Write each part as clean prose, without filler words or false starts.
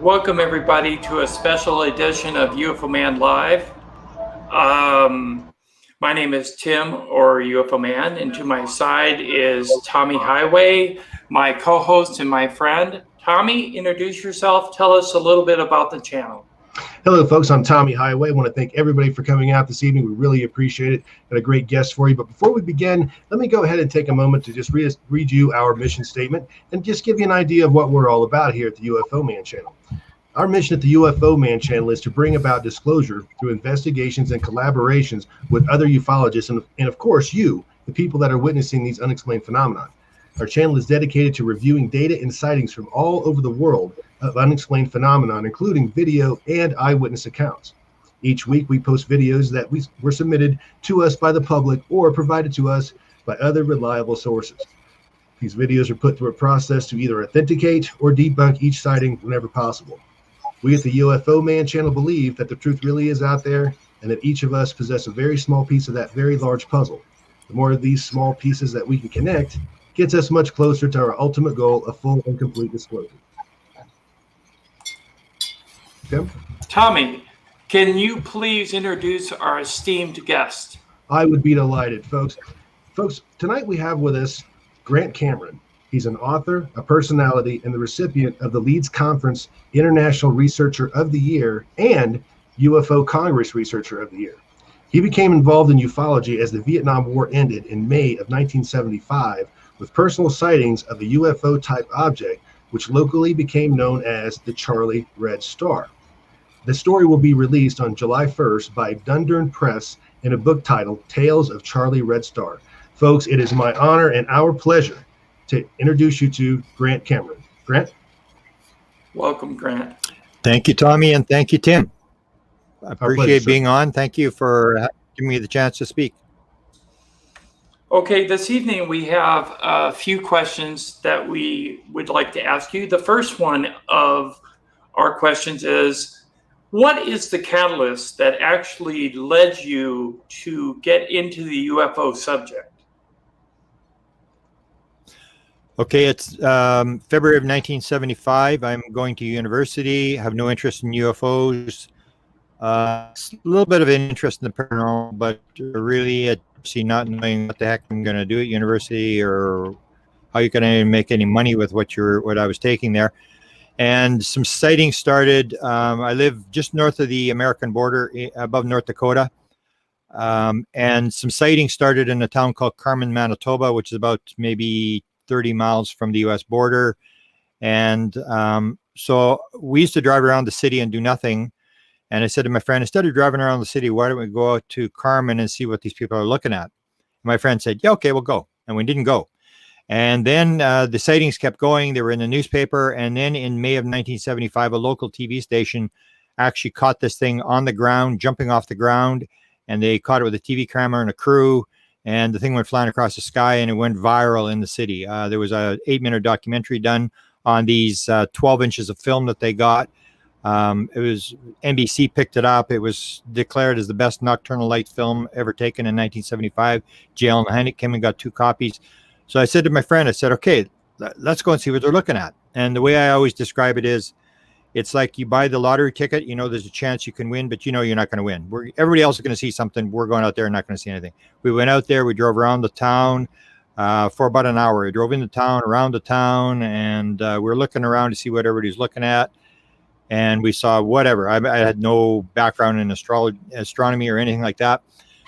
Welcome everybody to a special edition of UFO Man Live. My name is Tim, or UFO Man, and to my side is Tommy Highway, my co-host and my friend. Tommy, introduce yourself. Tell us a little bit about the channel. Hello, folks. I'm Tommy Highway. I want to thank everybody for coming out this evening. We really appreciate it. Got a great guest for you. But before we begin, let me go ahead and take a moment to just read you our mission statement and just give you an idea of what we're all about here at the UFO Man Channel. Our mission at the UFO Man Channel is to bring about disclosure through investigations and collaborations with other ufologists and of course, you, the people that are witnessing these unexplained phenomena. Our channel is dedicated to reviewing data and sightings from all over the world of unexplained phenomenon, including video and eyewitness accounts. Each week, we post videos that were submitted to us by the public or provided to us by other reliable sources. These videos are put through a process to either authenticate or debunk each sighting whenever possible. We at the UFO Man Channel believe that the truth really is out there and that each of us possess a very small piece of that very large puzzle. The more of these small pieces that we can connect gets us much closer to our ultimate goal of full and complete disclosure. Tim? Tommy, can you please introduce our esteemed guest? I would be delighted, folks. Folks, tonight we have with us Grant Cameron. He's an author, a personality, and the recipient of the Leeds Conference International Researcher of the Year and UFO Congress Researcher of the Year. He became involved in ufology as the Vietnam War ended in May of 1975 with personal sightings of a UFO-type object, which locally became known as the Charlie Red Star. The story will be released on July 1st by Dundurn Press in a book titled Tales of Charlie Red Star. Folks, it is my honor and our pleasure to introduce you to Grant Cameron. Grant? Welcome, Grant. Thank you, Tommy, and thank you, Tim. I appreciate pleasure, being on. Thank you for giving me the chance to speak. Okay, this evening we have a few questions that we would like to ask you. The first one of our questions is, what is the catalyst that actually led you to get into the UFO subject? Okay, it's February of 1975. I'm going to university, have no interest in UFOs. A little bit of an interest in the paranormal, but really not knowing what the heck I'm going to do at university or how you can make any money with what I was taking there. And some sightings started. I live just north of the American border, above North Dakota. And some sightings started in a town called Carmen, Manitoba, which is about maybe 30 miles from the U.S. border. And so we used to drive around the city and do nothing. And I said to my friend, instead of driving around the city, why don't we go out to Carmen and see what these people are looking at? And my friend said, yeah, okay, we'll go. And we didn't go. And then the sightings kept going. They were in the newspaper. And then in May of 1975, a local TV station actually caught this thing on the ground, jumping off the ground. And they caught it with a TV camera and a crew. And the thing went flying across the sky and it went viral in the city. There was a 8-minute documentary done on these 12 inches of film that they got. It was NBC picked it up. It was declared as the best nocturnal light film ever taken in 1975. J.L. Hynek came and got 2 copies. So I said to my friend, I said, okay, let's go and see what they're looking at. And the way I always describe it is, it's like you buy the lottery ticket, you know, there's a chance you can win, but you know, you're not going to win. Everybody else is going to see something. We're going out there and not going to see anything. We went out there, we drove around the town for about an hour. We drove into town, around the town, and we were looking around to see what everybody's looking at. And we saw whatever. I had no background in astronomy or anything like that.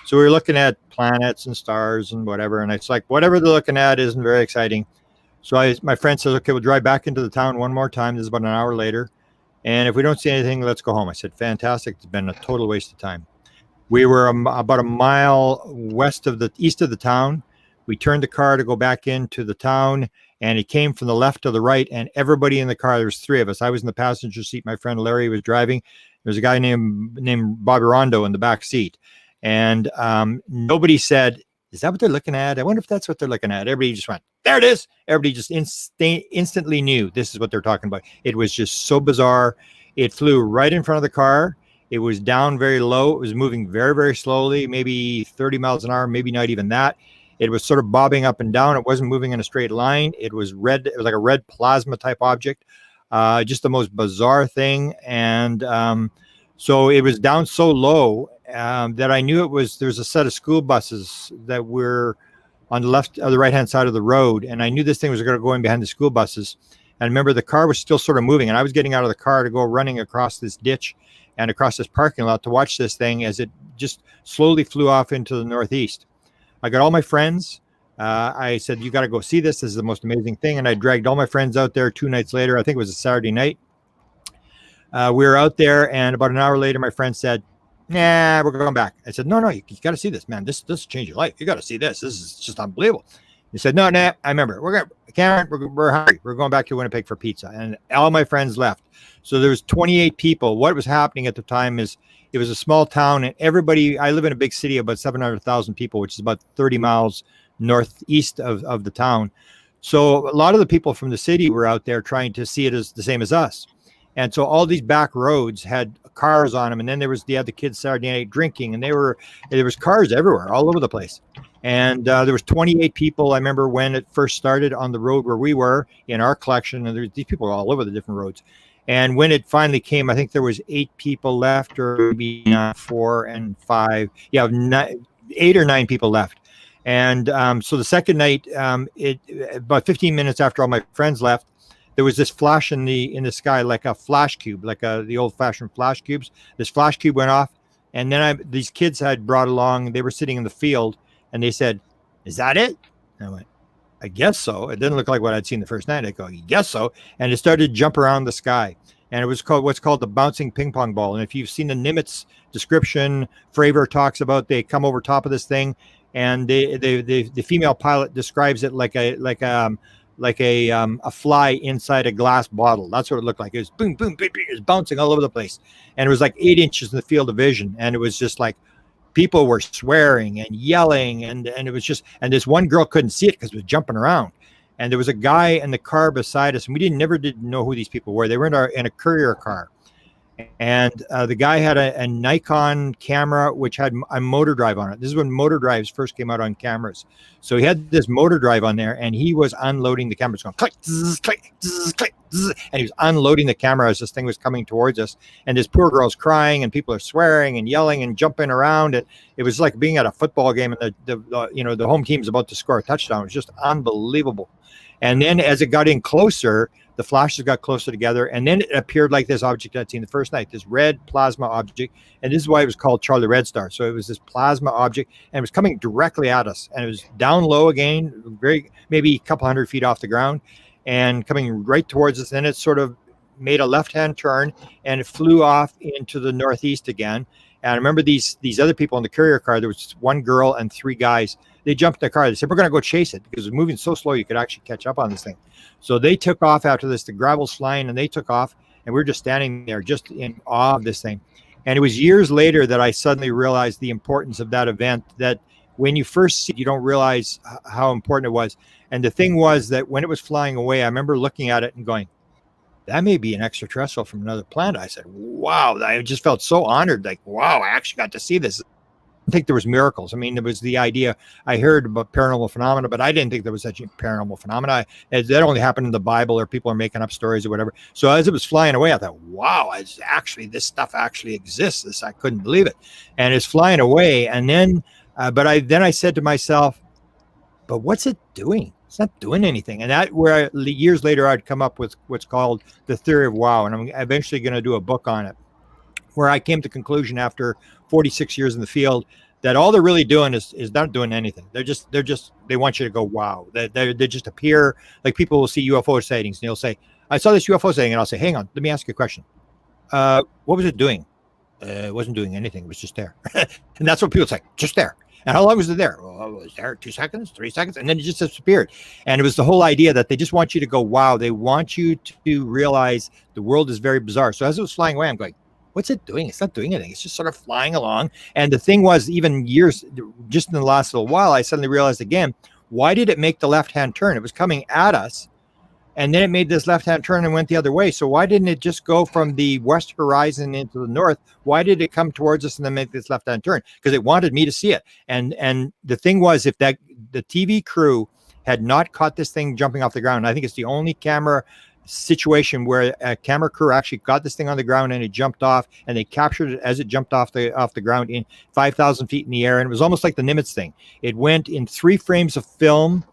So we were looking at planets and stars and whatever. And it's like, whatever they're looking at isn't very exciting. So my friend says, okay, we'll drive back into the town one more time. This is about an hour later. And if we don't see anything, let's go home. I said, fantastic. It's been a total waste of time. We were about a mile east of the town. We turned the car to go back into the town. And it came from the left to the right, and everybody in the car, there was 3 of us. I was in the passenger seat. My friend Larry was driving. There was a guy named Bobby Rondo in the back seat. And nobody said, is that what they're looking at? I wonder if that's what they're looking at. Everybody just went, there it is. Everybody just instantly knew this is what they're talking about. It was just so bizarre. It flew right in front of the car. It was down very low. It was moving very, very slowly, maybe 30 miles an hour, maybe not even that. It was sort of bobbing up and down. It wasn't moving in a straight line. It was red. It was like a red plasma type object. Just the most bizarre thing. And so it was down so low that I knew there's a set of school buses that were on the right hand side of the road. And I knew this thing was going to go in behind the school buses. And I remember the car was still sort of moving, and I was getting out of the car to go running across this ditch and across this parking lot to watch this thing as it just slowly flew off into the northeast. I got all my friends. I said, you got to go see this. This is the most amazing thing. And I dragged all my friends out there 2 nights later. I think it was a Saturday night. We were out there, and about an hour later, my friend said, nah, we're going back. I said, no, you got to see this, man. This will change your life. You got to see this. This is just unbelievable. He said, no, I remember. Cameron, we're hungry. We're going back to Winnipeg for pizza. And all my friends left. So there was 28 people. What was happening at the time is it was a small town, and I live in a big city of about 700,000 people, which is about 30 miles northeast of the town. So a lot of the people from the city were out there trying to see it as the same as us. And so all these back roads had cars on them. And then they had the kids Saturday night drinking, and there was cars everywhere, all over the place. And there was 28 people. I remember when it first started on the road where we were in our collection, and these people were all over the different roads. And when it finally came, I think there was 8 people left, or maybe 4 and 5. Yeah, 8 or 9 people left. And so the second night, about 15 minutes after all my friends left, there was this flash in the sky, like a flash cube, like the old-fashioned flash cubes. This flash cube went off, and then these kids had brought along. They were sitting in the field, and they said, "Is that it?" And I went, "I guess so." It didn't look like what I'd seen the first night. I go, "I guess so." And it started to jump around the sky, and it was what's called the bouncing ping pong ball. And if you've seen the Nimitz description, Fravor talks about they come over top of this thing, and the female pilot describes it like a fly inside a glass bottle. That's what it looked like. It was boom, boom, boom, boom. It was bouncing all over the place. And it was like 8 inches in the field of vision. And it was just like people were swearing and yelling. And it was just, and this one girl couldn't see it because it was jumping around. And there was a guy in the car beside us, and we never did know who these people were. They were in a courier car. And the guy had a Nikon camera, which had a motor drive on it. This is when motor drives first came out on cameras. So he had this motor drive on there, and he was unloading the camera. It's going click, zzz, click, zzz, click, zzz, and he was unloading the camera as this thing was coming towards us. And this poor girl's crying, and people are swearing and yelling and jumping around. It was like being at a football game, and the home team's about to score a touchdown. It was just unbelievable. And then as it got in closer, the flashes got closer together, and then it appeared like this object I'd seen the first night, this red plasma object. And this is why it was called Charlie Red Star. So it was this plasma object, and it was coming directly at us. And it was down low again, maybe a couple 100 feet off the ground, and coming right towards us. Then it sort of made a left-hand turn, and it flew off into the northeast again. And I remember these other people in the courier car. There was one girl and 3 guys. They jumped in the car. They said, "We're going to go chase it," because it was moving so slow you could actually catch up on this thing. So they took off after this. The gravel's flying, and they took off, and we were just standing there just in awe of this thing. And it was years later that I suddenly realized the importance of that event, that when you first see it, you don't realize how important it was. And the thing was that when it was flying away, I remember looking at it and going, that may be an extraterrestrial from another planet. I said, wow, I just felt so honored. Like, wow, I actually got to see this. I think there was miracles. I mean, there was the idea, I heard about paranormal phenomena, but I didn't think there was such a paranormal phenomena. That only happened in the Bible, or people are making up stories or whatever. So as it was flying away, I thought, wow, this stuff actually exists. I couldn't believe it. And it's flying away. And then, I said to myself, but what's it doing? It's not doing anything. And years later, I'd come up with what's called the theory of wow. And I'm eventually going to do a book on it, where I came to the conclusion after 46 years in the field that all they're really doing is not doing anything. They want you to go, wow. They just appear, like people will see UFO sightings and they'll say, I saw this UFO sighting, and I'll say, hang on, let me ask you a question. What was it doing? It wasn't doing anything. It was just there. And that's what people say, just there. And how long was it there? Well, it was there 2 seconds, 3 seconds, and then it just disappeared. And it was the whole idea that they just want you to go, wow. They want you to realize the world is very bizarre. So as it was flying away, I'm going, what's it doing? It's not doing anything. It's just sort of flying along. And the thing was, even years, just in the last little while, I suddenly realized again, why did it make the left-hand turn? It was coming at us, and then it made this left-hand turn and went the other way. So why didn't it just go from the west horizon into the north? Why did it come towards us and then make this left-hand turn? Because it wanted me to see it. And the thing was, if the TV crew had not caught this thing jumping off the ground, I think it's the only camera situation where a camera crew actually got this thing on the ground and it jumped off, and they captured it as it jumped off the ground in 5,000 feet in the air. And it was almost like the Nimitz thing. It went in 3 frames of film.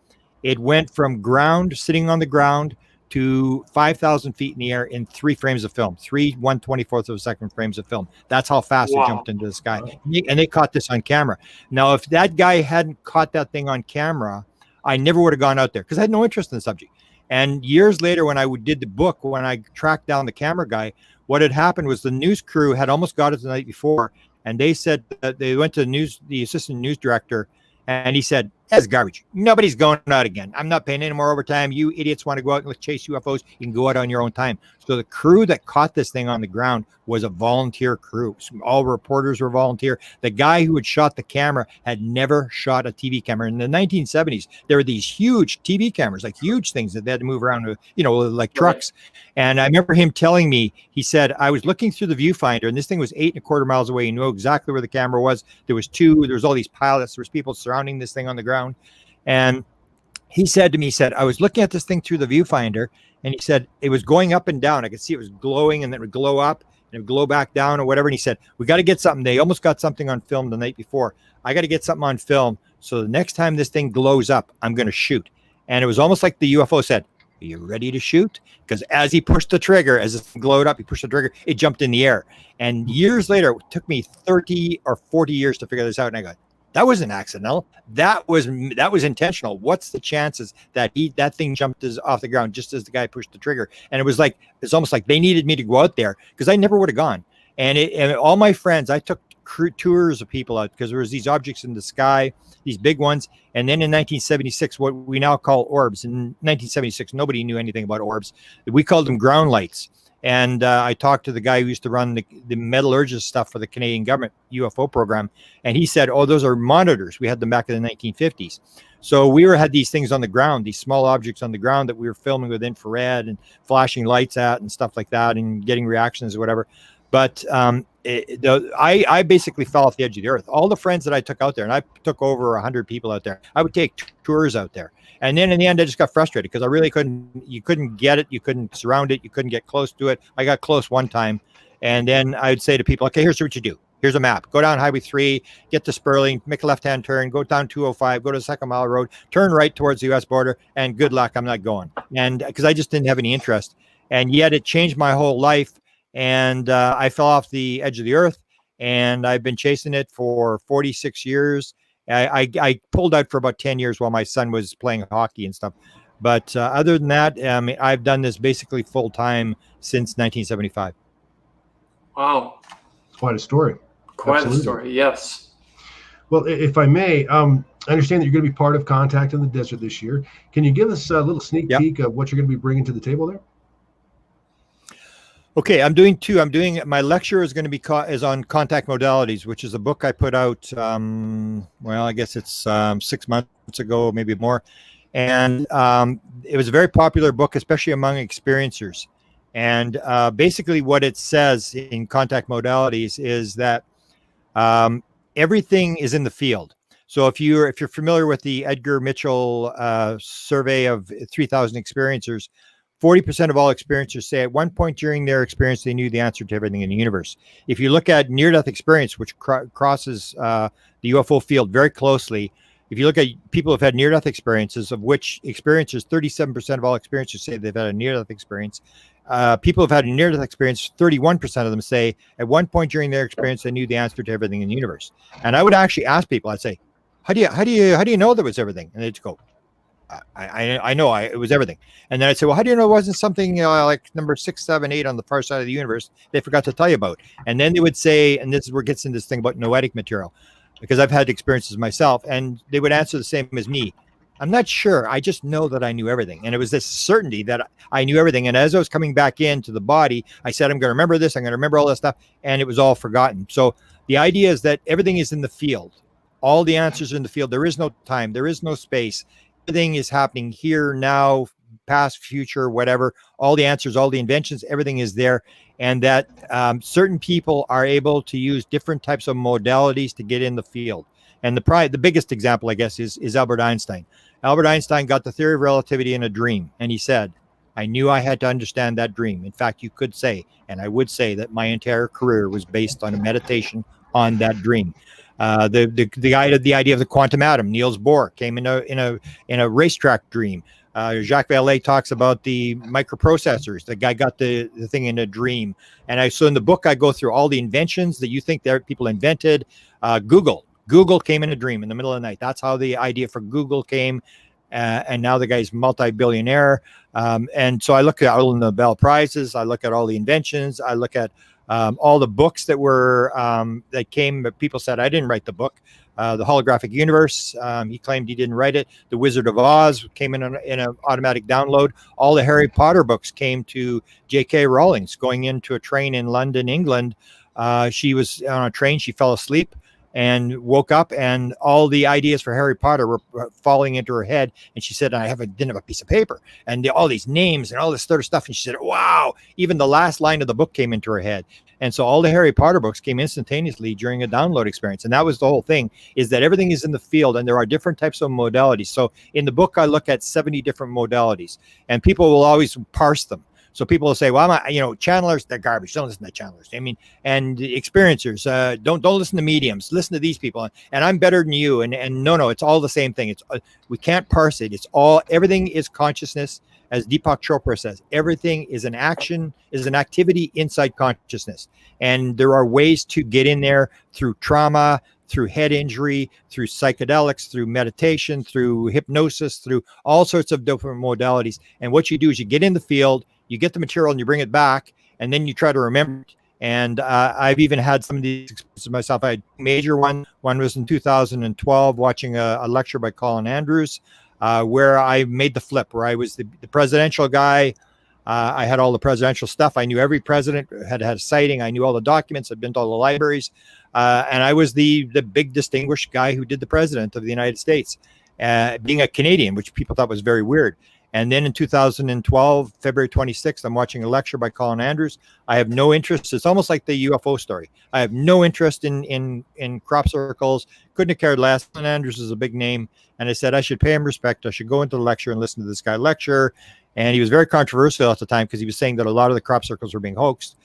It went from ground, sitting on the ground, to 5,000 feet in the air in 3 frames of film, 3 1/24 of a second frames of film. That's how fast it jumped into the sky. And they caught this on camera. Now, if that guy hadn't caught that thing on camera, I never would have gone out there because I had no interest in the subject. And years later, when I did the book, when I tracked down the camera guy, what had happened was the news crew had almost got it the night before. And they said that they went to the assistant news director, and he said, "That's garbage. Nobody's going out again. I'm not paying any more overtime. You idiots want to go out and chase UFOs. You can go out on your own time." So the crew that caught this thing on the ground was a volunteer crew. All reporters were volunteer. The guy who had shot the camera had never shot a TV camera. In the 1970s, there were these huge TV cameras, like huge things that they had to move around with, like trucks. And I remember him telling me, he said, I was looking through the viewfinder, and this thing was 8.25 miles away. You knew exactly where the camera was. There was all these pilots. There was people surrounding this thing on the ground. And he said to me, I was looking at this thing through the viewfinder, and he said, it was going up and down. I could see it was glowing, and then it would glow up and it would glow back down or whatever. And he said, we got to get something. They almost got something on film the night before. I got to get something on film. So the next time this thing glows up, I'm going to shoot. And it was almost like the UFO said, are you ready to shoot? Because as he pushed the trigger, as it glowed up, he pushed the trigger, it jumped in the air. And years later, it took me 30 or 40 years to figure this out. And I go, that wasn't accidental. That was intentional. What's the chances that that thing jumped off the ground just as the guy pushed the trigger? And it's almost like they needed me to go out there because I never would have gone. And all my friends, I took tours of people out because there was these objects in the sky, these big ones. And then in 1976, what we now call orbs. In 1976, nobody knew anything about orbs. We called them ground lights. And I talked to the guy who used to run the metallurgist stuff for the Canadian government UFO program. And he said, oh, those are monitors. We had them back in the 1950s. So we had these things on the ground, these small objects on the ground that we were filming with infrared and flashing lights at and stuff like that and getting reactions or whatever. But I basically fell off the edge of the earth. All the friends that I took out there, and I took over 100 people out there, I would take tours out there. And then in the end, I just got frustrated because I really you couldn't get it. You couldn't surround it. You couldn't get close to it. I got close one time. And then I would say to people, okay, here's what you do. Here's a map. Go down Highway 3, get to Sperling, make a left-hand turn, go down 205, go to the Second Mile Road, turn right towards the U.S. border, and good luck, I'm not going. And because I just didn't have any interest. And yet it changed my whole life. And I fell off the edge of the earth, and I've been chasing it for 46 years. I pulled out for about 10 years while my son was playing hockey and stuff. But other than that, I've done this basically full time since 1975. Wow. Quite a story. Quite a story, yes. Well, if I may, I understand that you're going to be part of Contact in the Desert this year. Can you give us a little sneak peek of what you're going to be bringing to the table there? Okay, I'm doing two. My lecture is going to be is on contact modalities, which is a book I put out. I guess it's 6 months ago, maybe more, and it was a very popular book, especially among experiencers. And basically, what it says in contact modalities is that everything is in the field. So if you're familiar with the Edgar Mitchell survey of 3,000 experiencers, 40% of all experiencers say at one point during their experience, they knew the answer to everything in the universe. If you look at near-death experience, which crosses the UFO field very closely, if you look at people who've had near-death experiences, of which experiencers, 37% of all experiencers say they've had a near-death experience. People who've had a near-death experience, 31% of them say at one point during their experience, they knew the answer to everything in the universe. And I would actually ask people, I'd say, how do you know there was everything? And they'd just go, I know it was everything. And then I'd say, well, how do you know it wasn't something like number 6, 7, 8 on the far side of the universe they forgot to tell you about? And then they would say, and this is where it gets into this thing about noetic material, because I've had experiences myself, and they would answer the same as me. I'm not sure. I just know that I knew everything. And it was this certainty that I knew everything. And as I was coming back into the body, I said, I'm going to remember this. I'm going to remember all this stuff. And it was all forgotten. So the idea is that everything is in the field. All the answers are in the field. There is no time. There is no space. Everything is happening here, now, past, future, whatever. All the answers, all the inventions, everything is there. And that certain people are able to use different types of modalities to get in the field. And the biggest example, I guess, is Albert Einstein. Albert Einstein got the theory of relativity in a dream. And he said, I knew I had to understand that dream. In fact, you could say, and I would say, that my entire career was based on a meditation on that dream. The idea of the quantum atom, Niels Bohr, came in a racetrack dream. Jacques Vallée talks about the microprocessors. The guy got the thing in a dream. And so in the book, I go through all the inventions that you think that people invented. Google came in a dream in the middle of the night. That's how the idea for Google came. And now the guy's multi-billionaire. And so I look at all the Nobel Prizes. I look at all the inventions. I look at all the books that came. People said I didn't write the book. The Holographic Universe, he claimed he didn't write it. The Wizard of Oz came in an automatic download. All the Harry Potter books came to J.K. Rowling's going into a train in London, England. She was on a train. She fell asleep and woke up, and all the ideas for Harry Potter were falling into her head. And she said, didn't have a piece of paper, and all these names and all this sort of stuff. And she said, wow, even the last line of the book came into her head. And so all the Harry Potter books came instantaneously during a download experience. And that was the whole thing, is that everything is in the field and there are different types of modalities. So in the book, I look at 70 different modalities, and people will always parse them. So people will say, well, channelers, they're garbage. Don't listen to channelers. I mean, and experiencers, don't listen to mediums. Listen to these people. And I'm better than you. And no, it's all the same thing. We can't parse it. Everything is consciousness. As Deepak Chopra says, everything is an activity inside consciousness. And there are ways to get in there through trauma, through head injury, through psychedelics, through meditation, through hypnosis, through all sorts of different modalities. And what you do is you get in the field, you get the material and you bring it back, and then you try to remember it. And I've even had some of these experiences myself. I had a major one. One was in 2012, watching a lecture by Colin Andrews, where I made the flip, where I was the presidential guy. I had all the presidential stuff. I knew every president had a sighting. I knew all the documents. I'd been to all the libraries. And I was the big distinguished guy who did the president of the United States, being a Canadian, which people thought was very weird. And then in 2012, February 26th, I'm watching a lecture by Colin Andrews. I have no interest. It's almost like the UFO story. I have no interest in crop circles. Couldn't have cared less. Colin Andrews is a big name. And I said I should pay him respect. I should go into the lecture and listen to this guy lecture. And he was very controversial at the time because he was saying that a lot of the crop circles were being hoaxed.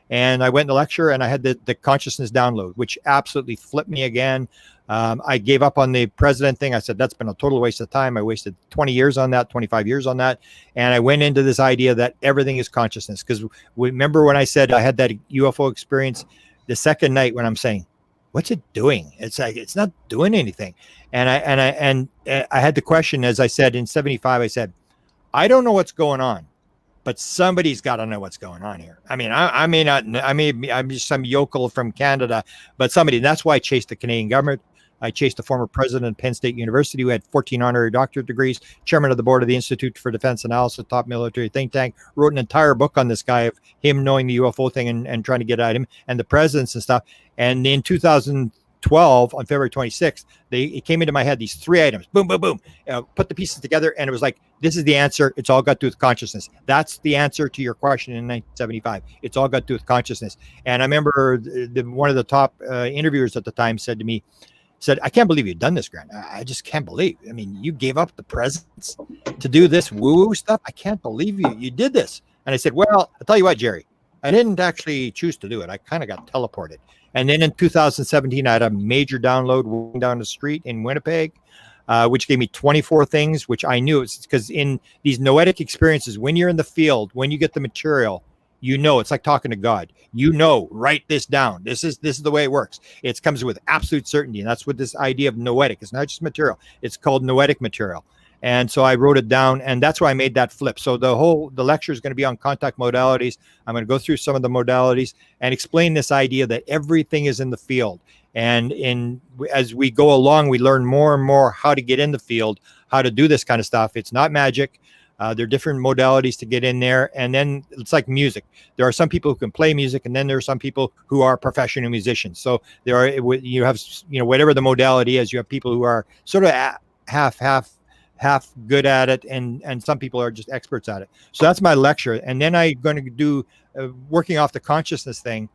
And I went in the lecture and I had the consciousness download, which absolutely flipped me again. I gave up on the president thing. I said, that's been a total waste of time. I wasted 20 years on that, 25 years on that. And I went into this idea that everything is consciousness. Because remember when I said I had that UFO experience the second night when I'm saying, what's it doing? It's like, it's not doing anything. And I had the question, as I said in 75, I said, I don't know what's going on, but somebody's got to know what's going on here. I mean, I may not, I'm just some yokel from Canada, but somebody. And that's why I chased the Canadian government. I chased the former president of Penn State University, who had 14 honorary doctorate degrees, chairman of the board of the Institute for Defense Analysis, top military think tank, wrote an entire book on this guy, of him knowing the UFO thing and trying to get at him and the presidents and stuff. And in 2012, on February 26th, it came into my head, these three items, boom, boom, boom, put the pieces together. And it was like, this is the answer. It's all got to do with consciousness. That's the answer to your question in 1975. It's all got to do with consciousness. And I remember one of the top interviewers at the time said to me, I can't believe you've done this, Grant. I just can't believe. I mean, you gave up the presents to do this woo-woo stuff. I can't believe you did this. And I said, well, I'll tell you what, Jerry, I didn't actually choose to do it. I kind of got teleported. And then in 2017, I had a major download walking down the street in Winnipeg, which gave me 24 things, which I knew. It's because in these noetic experiences, when you're in the field, when you get the material, it's like talking to God. Write this down. This is the way it works. It comes with absolute certainty. And that's what this idea of noetic. It's not just material. It's called noetic material. And so I wrote it down, and that's why I made that flip. So the lecture is going to be on contact modalities. I'm going to go through some of the modalities and explain this idea that everything is in the field. And as we go along, we learn more and more how to get in the field, how to do this kind of stuff. It's not magic. There are different modalities to get in there. And then it's like music. There are some people who can play music, and then there are some people who are professional musicians. So you have whatever the modality is, you have people who are sort of half good at it, and some people are just experts at it. So that's my lecture. And then I'm going to do, working off the consciousness thing,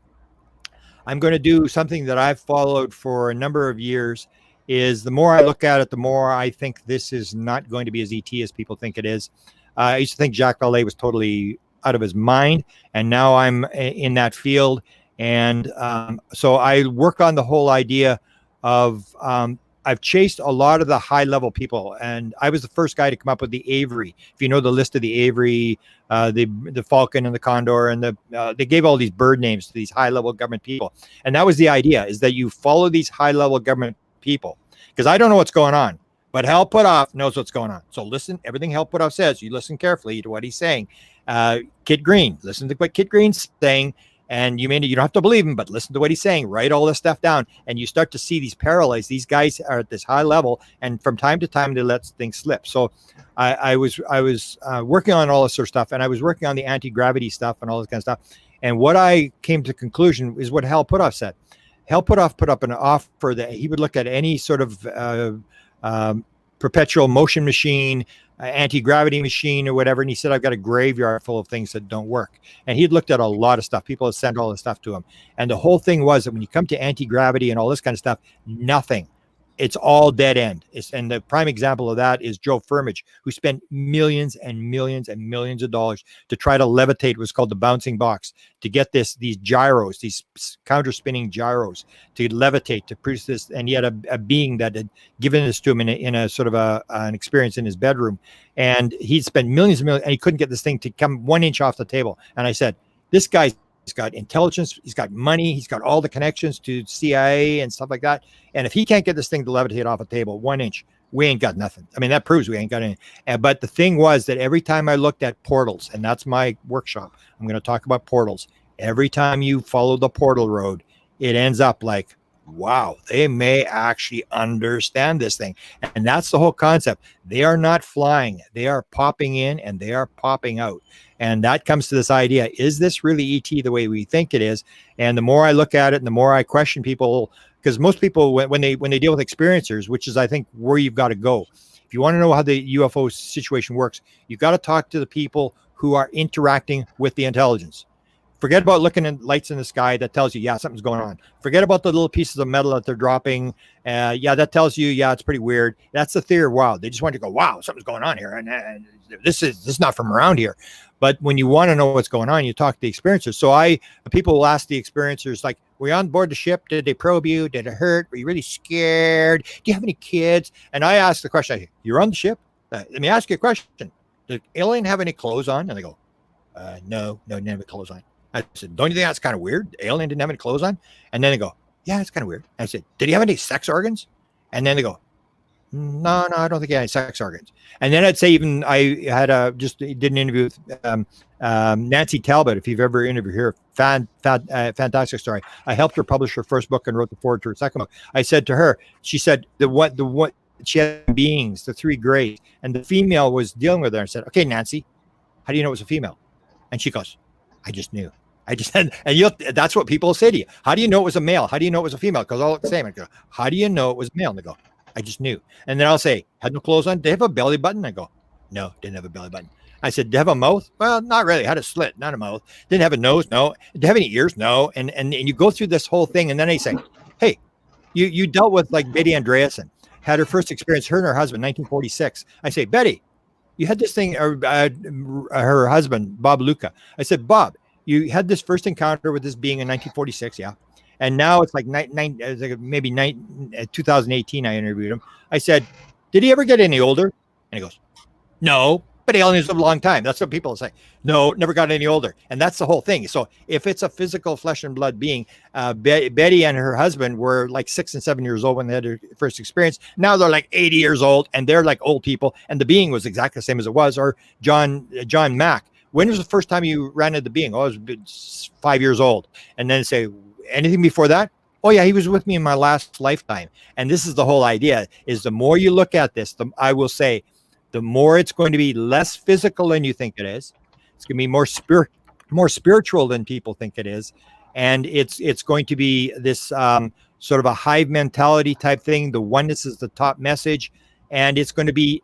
I'm going to do something that I've followed for a number of years. Is the more I look at it, the more I think this is not going to be as ET as people think it is. I used to think Jacques Vallée was totally out of his mind, and now I'm in that field. And so I work on the whole idea of I've chased a lot of the high level people, and I was the first guy to come up with the Avery. If you know the list of the Avery, the Falcon and the Condor, and they gave all these bird names to these high level government people, and that was the idea: is that you follow these high level government people, because I don't know what's going on, but Hal Puthoff knows what's going on. So listen, everything Hal Puthoff says, you listen carefully to what he's saying. Kit Green, listen to what Kit Green's saying. And you don't have to believe him, but listen to what he's saying. Write all this stuff down, and you start to see these parallels. These guys are at this high level, and from time to time they let things slip. So I was working on all this sort of stuff, and I was working on the anti-gravity stuff and all this kind of stuff. And what I came to conclusion is what Hal Puthoff said. Hal Puthoff put up an offer that he would look at any sort of perpetual motion machine, anti-gravity machine or whatever, and he said, I've got a graveyard full of things that don't work. And he'd looked at a lot of stuff. People had sent all this stuff to him, and the whole thing was that when you come to anti-gravity and all this kind of stuff, nothing. It's all dead end. And the prime example of that is Joe Firmage, who spent millions and millions and millions of dollars to try to levitate what's called the bouncing box, to get these gyros, these counter spinning gyros, to levitate, to produce this. And he had a being that had given this to him in a sort of an experience in his bedroom. And he'd spent millions and millions, and he couldn't get this thing to come 1 inch off the table. And I said, this guy's got intelligence, he's got money, he's got all the connections to CIA and stuff like that. And if he can't get this thing to levitate off a table 1 inch, we ain't got nothing. I mean, that proves we ain't got any. But the thing was that every time I looked at portals, and that's my workshop, I'm going to talk about portals. Every time you follow the portal road, it ends up like, wow, they may actually understand this thing. And that's the whole concept. They are not flying. They are popping in and they are popping out. And that comes to this idea, is this really ET the way we think it is? And the more I look at it and the more I question people, because most people, when they deal with experiencers, which is, I think, where you've got to go. If you want to know how the UFO situation works, you've got to talk to the people who are interacting with the intelligence. Forget about looking at lights in the sky that tells you, yeah, something's going on. Forget about the little pieces of metal that they're dropping. Yeah, that tells you, yeah, it's pretty weird. That's the theory of wow. They just want to go, wow, something's going on here. And this is not from around here. But when you want to know what's going on, you talk to the experiencers. So people will ask the experiencers, like, were you on board the ship? Did they probe you? Did it hurt? Were you really scared? Do you have any kids? And I ask the question, you're on the ship? Let me ask you a question. Did the alien have any clothes on? And they go, no, didn't have any clothes on. I said, don't you think that's kind of weird? The alien didn't have any clothes on? And then they go, yeah, it's kind of weird. And I said, did he have any sex organs? And then they go, no, I don't think he had any sex organs. And then I'd say, even I had just did an interview with Nancy Talbot. If you've ever interviewed her, fantastic story. I helped her publish her first book and wrote the foreword to her second book. I said to her, she said what she had beings, the three greys, and the female was dealing with her. I said, okay, Nancy, how do you know it was a female? And she goes, I just knew. I just had, and that's what people say to you. How do you know it was a male? How do you know it was a female? Because all look the same. I go, how do you know it was a male? And they go, I just knew. And then I'll say, had no clothes on? Did they have a belly button? I go, no, didn't have a belly button. I said, did they have a mouth? Well, not really. Had a slit, not a mouth. Didn't have a nose? No. Did they have any ears? No. And you go through this whole thing, and then they say, hey, you dealt with like Betty Andreasen, had her first experience, her and her husband, 1946. I say, Betty, you had this thing, her husband, Bob Luca. I said, Bob, you had this first encounter with this being in 1946, yeah. And now it's like maybe 2018. I interviewed him. I said, did he ever get any older? And he goes, no, but aliens live a long time. That's what people say. No, never got any older. And that's the whole thing. So if it's a physical flesh and blood being, Betty and her husband were like 6 and 7 years old when they had their first experience. Now they're like 80 years old, and they're like old people. And the being was exactly the same as it was. Or John Mack. When was the first time you ran into the being? Oh, I was 5 years old. And then say, anything before that? Oh yeah, he was with me in my last lifetime. And this is the whole idea, is the more you look at this, I will say, the more it's going to be less physical than you think it is. It's going to be more spiritual than people think it is. And it's going to be this sort of a hive mentality type thing. The oneness is the top message. And it's going to be,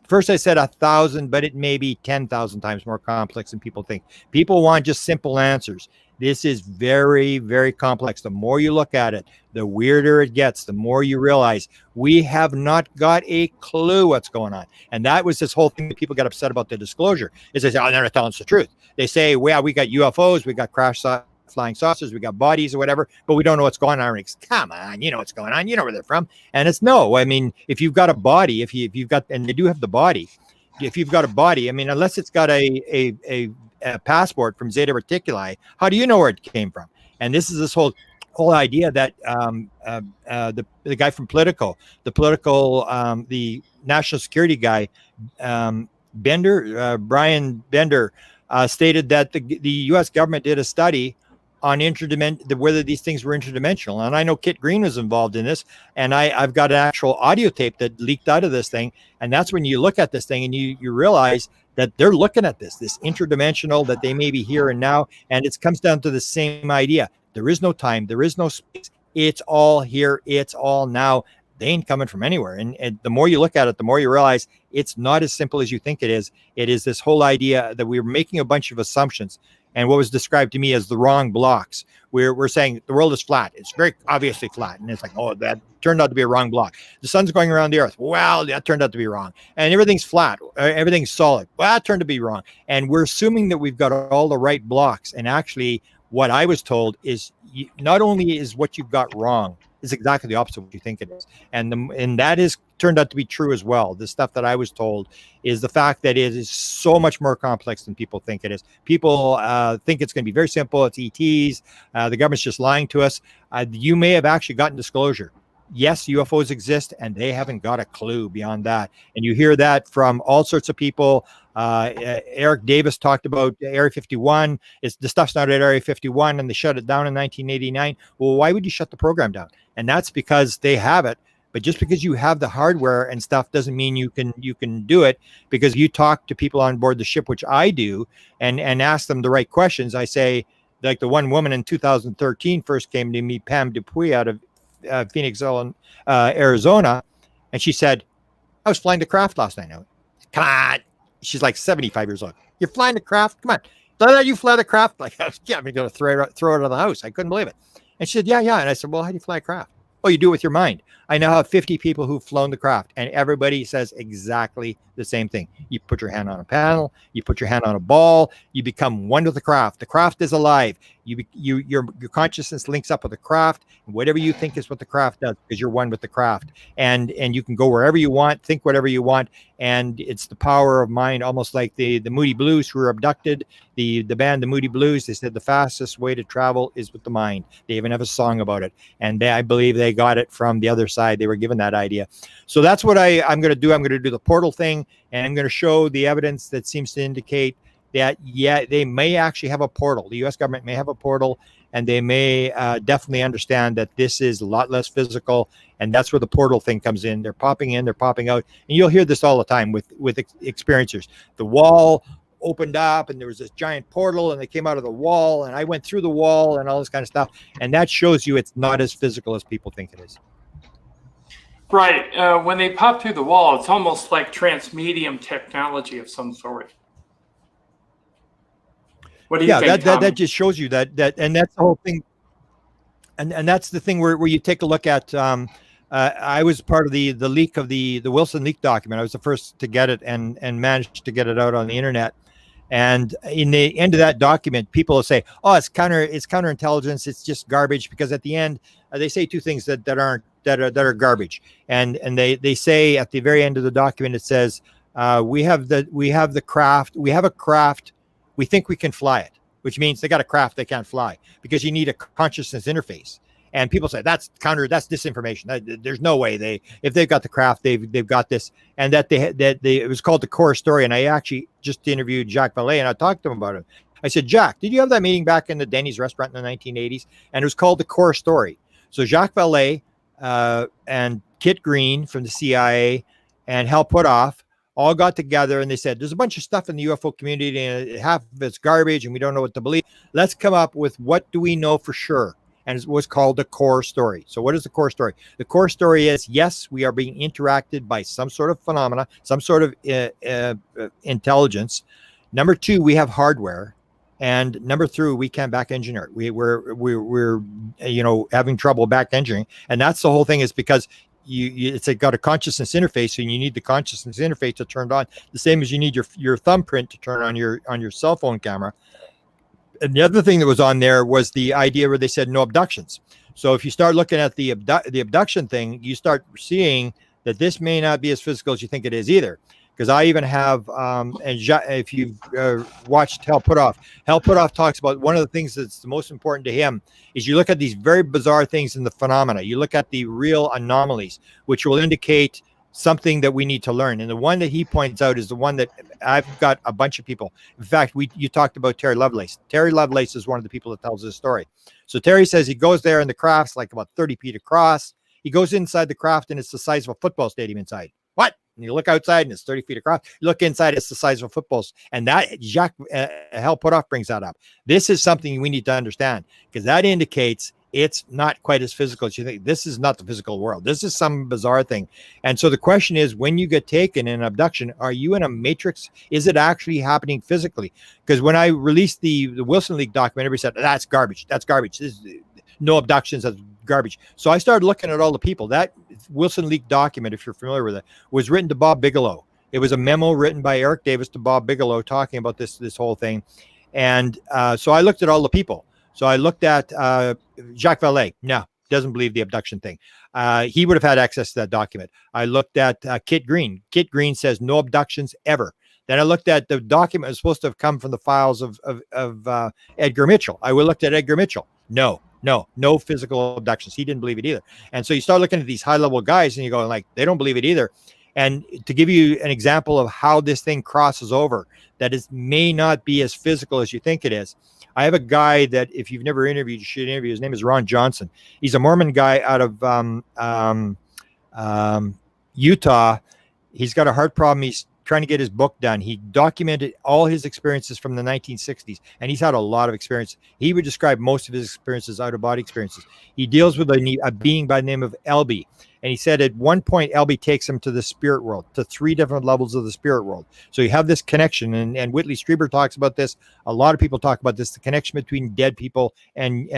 first I said 1,000, but it may be 10,000 times more complex than people think. People want just simple answers. This is very, very complex. The more you look at it, the weirder it gets, the more you realize we have not got a clue what's going on. And that was this whole thing that people got upset about the disclosure, is they say, oh, they're not telling us the truth. They say, well, we got UFOs, we got flying saucers, we got bodies or whatever, but we don't know what's going on. Come on, you know what's going on, you know where they're from. And it's no. I mean, if you've got a body, if you've got, and they do have the body, if you've got a body, I mean, unless it's got a passport from Zeta Reticuli, how do you know where it came from? And this is this whole idea that the guy from Politico, the national security guy, Brian Bender, stated that the U.S. government did a study on whether these things were interdimensional. And I know Kit Green was involved in this, and I've got an actual audio tape that leaked out of this thing. And that's when you look at this thing and you realize that they're looking at this interdimensional, that they may be here and now. And it comes down to the same idea. There is no time. There is no space. It's all here. It's all now. They ain't coming from anywhere. And the more you look at it, the more you realize it's not as simple as you think it is. It is this whole idea that we're making a bunch of assumptions. And what was described to me as the wrong blocks. We're saying the world is flat. It's very obviously flat. And it's like, oh, that turned out to be a wrong block. The sun's going around the earth. Well, that turned out to be wrong. And everything's flat. Everything's solid. Well, that turned to be wrong. And we're assuming that we've got all the right blocks. And actually, what I was told is not only is what you've got wrong, is exactly the opposite of what you think it is. And that is turned out to be true as well. The stuff that I was told is the fact that it is so much more complex than people think it is. People think it's going to be very simple. It's ETs. The government's just lying to us. You may have actually gotten disclosure. Yes, UFOs exist, and they haven't got a clue beyond that. And you hear that from all sorts of people. Eric Davis talked about Area 51. The stuff's not at Area 51, and they shut it down in 1989. Well, why would you shut the program down? And that's because they have it. But just because you have the hardware and stuff doesn't mean you can do it. Because you talk to people on board the ship, which I do, and ask them the right questions. I say, like the one woman in 2013 first came to me, Pam Dupuy, out of Phoenix, Arizona, and she said, I was flying the craft last night. I went, come on. She's like 75 years old. You're flying the craft? Come on. Let you fly the craft? Like, yeah, I'm going to throw it out of the house. I couldn't believe it. And she said, yeah. And I said, well, how do you fly a craft? Oh, you do it with your mind. I now have 50 people who've flown the craft, and everybody says exactly the same thing. You put your hand on a panel, you put your hand on a ball, you become one with the craft. The craft is alive. Your consciousness links up with the craft, and whatever you think is what the craft does, because you're one with the craft. And you can go wherever you want, think whatever you want, and it's the power of mind, almost like the Moody Blues who were abducted. The band, the Moody Blues, they said the fastest way to travel is with the mind. They even have a song about it. And I believe they got it from the other side. They were given that idea. So that's what I'm going to do. I'm going to do the portal thing, and I'm going to show the evidence that seems to indicate that, yeah, they may actually have a portal. The U.S. government may have a portal, and they may definitely understand that this is a lot less physical, and that's where the portal thing comes in. They're popping in, they're popping out, and you'll hear this all the time with experiencers. The wall opened up, and there was this giant portal, and they came out of the wall, and I went through the wall, and all this kind of stuff, and that shows you it's not as physical as people think it is. Right. When they pop through the wall, it's almost like transmedium technology of some sort. What do you think? That just shows you that, and that's the whole thing. And that's the thing where you take a look at. I was part of the leak of the Wilson leak document. I was the first to get it and managed to get it out on the internet. And in the end of that document, people will say, "Oh, it's counterintelligence. It's just garbage." Because at the end, they say two things that are garbage. And they say at the very end of the document, it says, "We have the craft. We have a craft. We think we can fly it," which means they got a craft they can't fly because you need a consciousness interface. And people say that's disinformation. There's no way if they've got the craft, they've got this. And that it was called the core story. And I actually just interviewed Jacques Vallée, and I talked to him about it. I said, Jacques, did you have that meeting back in the Denny's restaurant in the 1980s? And it was called the core story. So Jacques Vallée and Kit Green from the CIA and Hal Puthoff all got together, and they said, there's a bunch of stuff in the UFO community, and half of it's garbage, and we don't know what to believe. Let's come up with what do we know for sure. And it was called the core story. So what is the core story? The core story is, yes, we are being interacted by some sort of phenomena, some sort of intelligence. Number two, we have hardware. And number three, we can't back engineer it. We're having trouble back engineering, and that's the whole thing. Is because it's got a consciousness interface, and you need the consciousness interface to turn it on, the same as you need your thumbprint to turn on your cell phone camera. And the other thing that was on there was the idea where they said no abductions. So if you start looking at the abduction thing, you start seeing that this may not be as physical as you think it is either. Because I even have, if you've watched Hell Put Off talks about one of the things that's the most important to him is you look at these very bizarre things in the phenomena. You look at the real anomalies, which will indicate something that we need to learn. And the one that he points out is the one that I've got a bunch of people. In fact, you talked about Terry Lovelace. Terry Lovelace is one of the people that tells this story. So Terry says he goes there and the craft's like about 30 feet across. He goes inside the craft and it's the size of a football stadium inside. What? And you look outside and it's 30 feet across. You look inside, it's the size of a football. And that Jacques Hell Put Off brings that up. This is something we need to understand because that indicates it's not quite as physical as you think. This is not the physical world. This is some bizarre thing. And so the question is, when you get taken in an abduction, are you in a matrix? Is it actually happening physically? Because when I released the Wilson Leak document, everybody said, that's garbage. That's garbage. This is no abductions. That's garbage. So I started looking at all the people. That Wilson Leak document, if you're familiar with it, was written to Bob Bigelow. It was a memo written by Eric Davis to Bob Bigelow talking about this whole thing. And so I looked at all the people. So I looked at Jacques Vallée. No, doesn't believe the abduction thing. He would have had access to that document. I looked at Kit Green. Kit Green says no abductions ever. Then I looked at the document. It was supposed to have come from the files of Edgar Mitchell. I looked at Edgar Mitchell. No physical abductions. He didn't believe it either. And so you start looking at these high-level guys and you go like, they don't believe it either. And to give you an example of how this thing crosses over, that it may not be as physical as you think it is. I have a guy that if you've never interviewed, you should interview. His name is Ron Johnson. He's a Mormon guy out of Utah. He's got a heart problem. He's trying to get his book done. He documented all his experiences from the 1960s, and he's had a lot of experience. He would describe most of his experiences out-of-body experiences. He deals with a being by the name of Elby, and he said at one point Elby takes him to the spirit world, to 3 different levels of the spirit world. So you have this connection, and Whitley Strieber talks about this. A lot of people talk about this, the connection between dead people and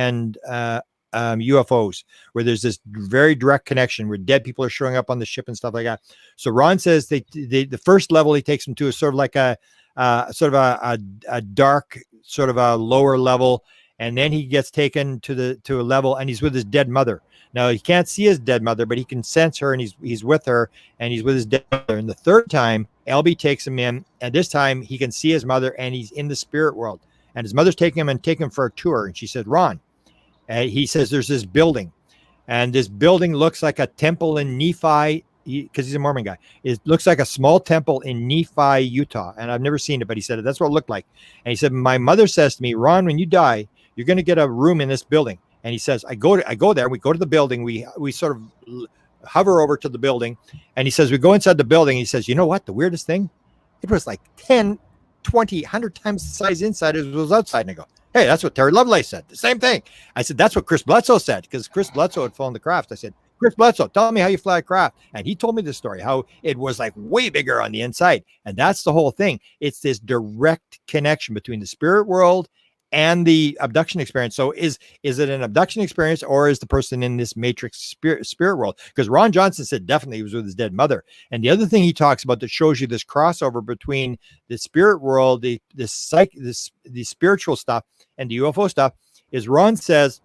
UFOs, where there's this very direct connection where dead people are showing up on the ship and stuff like that. So Ron says the first level he takes them to is sort of like a dark, sort of a lower level, and then he gets taken to a level and he's with his dead mother. Now he can't see his dead mother, but he can sense her, and he's with her, and he's with his dead mother. And the third time, LB takes him in, and this time he can see his mother, and he's in the spirit world, and his mother's taking him for a tour, and she said, Ron. He says there's this building, and this building looks like a temple in Nephi, because he's a Mormon guy. It looks like a small temple in Nephi, Utah, and I've never seen it, but he said that's what it looked like. And he said, my mother says to me, Ron, when you die, you're going to get a room in this building. And he says, I go there, we go to the building, we sort of hover over to the building, and he says, we go inside the building. He says, you know what, the weirdest thing? It was like 10, 20, 100 times the size inside as it was outside. And I go, hey, that's what Terry Lovelace said. The same thing. I said, that's what Chris Bledsoe said, because Chris Bledsoe had flown the craft. I said, Chris Bledsoe, tell me how you fly a craft. And he told me this story, how it was like way bigger on the inside. And that's the whole thing. It's this direct connection between the spirit world and the abduction experience. So is it an abduction experience, or is the person in this matrix spirit world? Because Ron Johnson said definitely he was with his dead mother. And the other thing he talks about that shows you this crossover between the spirit world, the spiritual stuff, and the UFO stuff is Ron says,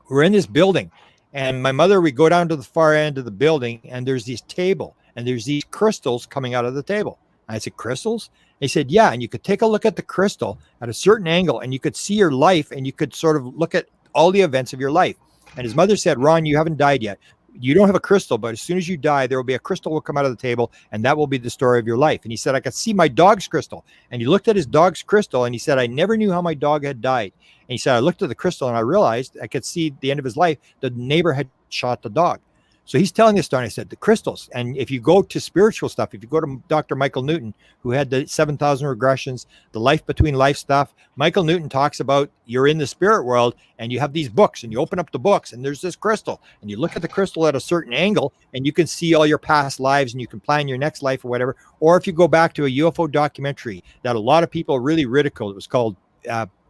we're in this building, and my mother, we go down to the far end of the building, and there's this table, and there's these crystals coming out of the table. I said, crystals? He said, yeah, and you could take a look at the crystal at a certain angle, and you could see your life, and you could sort of look at all the events of your life. And his mother said, Ron, you haven't died yet. You don't have a crystal, but as soon as you die, there will be a crystal will come out of the table, and that will be the story of your life. And he said, I could see my dog's crystal. And he looked at his dog's crystal, and he said, I never knew how my dog had died. And he said, I looked at the crystal, and I realized I could see the end of his life. The neighbor had shot the dog. So he's telling this story. I said, the crystals. And if you go to spiritual stuff, if you go to Dr. Michael Newton, who had the 7,000 regressions, the life between life stuff, Michael Newton talks about you're in the spirit world and you have these books, and you open up the books and there's this crystal, and you look at the crystal at a certain angle and you can see all your past lives and you can plan your next life or whatever. Or if you go back to a UFO documentary that a lot of people really ridiculed, it was called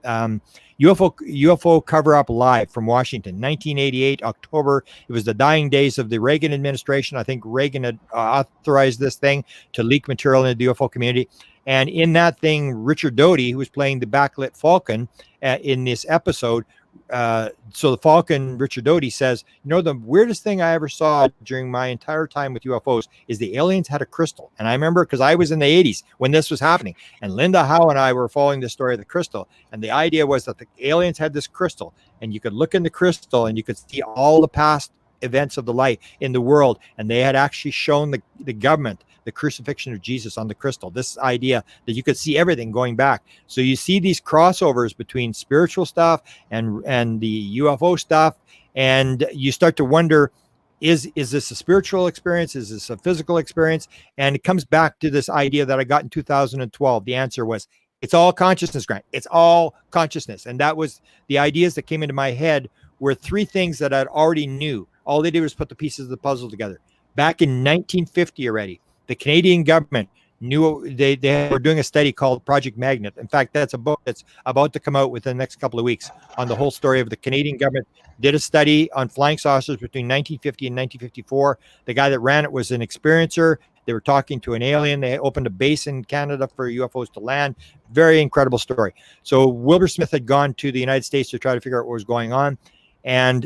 UFO cover up live from Washington, 1988 October. It was the dying days of the Reagan administration. I think Reagan had authorized this thing to leak material into the UFO community. And in that thing, Richard Doty, who was playing the backlit Falcon in this episode, so the Falcon, Richard Doty says, the weirdest thing I ever saw during my entire time with UFOs is the aliens had a crystal. And I remember because I was in the 80s when this was happening. And Linda Howe and I were following the story of the crystal. And the idea was that the aliens had this crystal. And you could look in the crystal and you could see all the past events of the light in the world. And they had actually shown the government the crucifixion of Jesus on the crystal. This idea that you could see everything going back. So you see these crossovers between spiritual stuff and the UFO stuff, and you start to wonder, is this a spiritual experience? Is this a physical experience? And it comes back to this idea that I got in 2012. The answer was, it's all consciousness, Grant. It's all consciousness. And that was the ideas that came into my head were three things that I already knew. All they did was put the pieces of the puzzle together. Back in 1950 already, the Canadian government knew they were doing a study called Project Magnet. In fact, that's a book that's about to come out within the next couple of weeks on the whole story of the Canadian government. Did a study on flying saucers between 1950 and 1954. The guy that ran it was an experiencer. They were talking to an alien. They opened a base in Canada for UFOs to land. Very incredible story. So Wilbur Smith had gone to the United States to try to figure out what was going on. And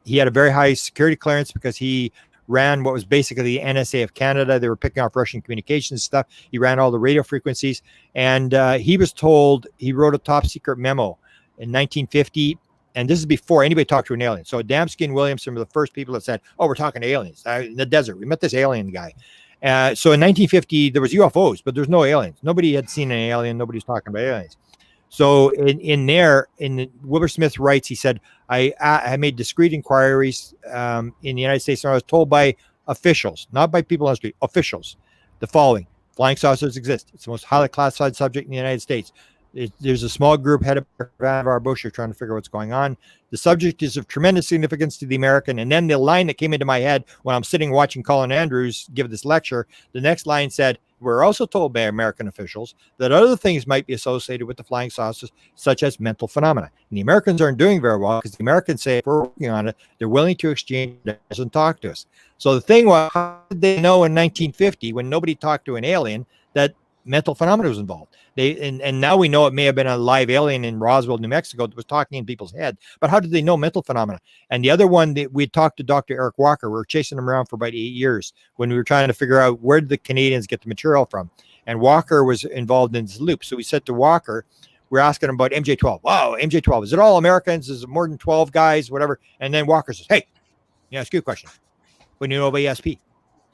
he had a very high security clearance because he ran what was basically the NSA of Canada. They were picking off Russian communications stuff. He ran all the radio frequencies. And he was told, he wrote a top secret memo in 1950. And this is before anybody talked to an alien. So Adamski and Williamson were the first people that said, oh, we're talking to aliens in the desert. We met this alien guy. So in 1950, there was UFOs, but there's no aliens. Nobody had seen an alien. Nobody's talking about aliens. So in Wilbur Smith writes, he said, I made discreet inquiries in the United States, and I was told by officials, not by people on the street, officials, the following: flying saucers exist. It's the most highly classified subject in the United States. There's a small group headed by Vannevar Bush trying to figure out what's going on. The subject is of tremendous significance to the American. And then the line that came into my head when I'm sitting watching Colin Andrews give this lecture, the next line said, we're also told by American officials that other things might be associated with the flying saucers, such as mental phenomena. And the Americans aren't doing very well because the Americans say if we're working on it, they're willing to exchange ideas and talk to us. So the thing was, how did they know in 1950, when nobody talked to an alien, that mental phenomena was involved? And now we know it may have been a live alien in Roswell, New Mexico that was talking in people's head. But how did they know mental phenomena? And the other one that we talked to Dr. Eric Walker. We were chasing him around for about 8 years when we were trying to figure out where did the Canadians get the material from. And Walker was involved in this loop. So we said to Walker, we're asking him about MJ-12. Wow, MJ-12. Is it all Americans? Is it more than 12 guys? Whatever. And then Walker says, hey, let me ask you a question. What do you know about ESP?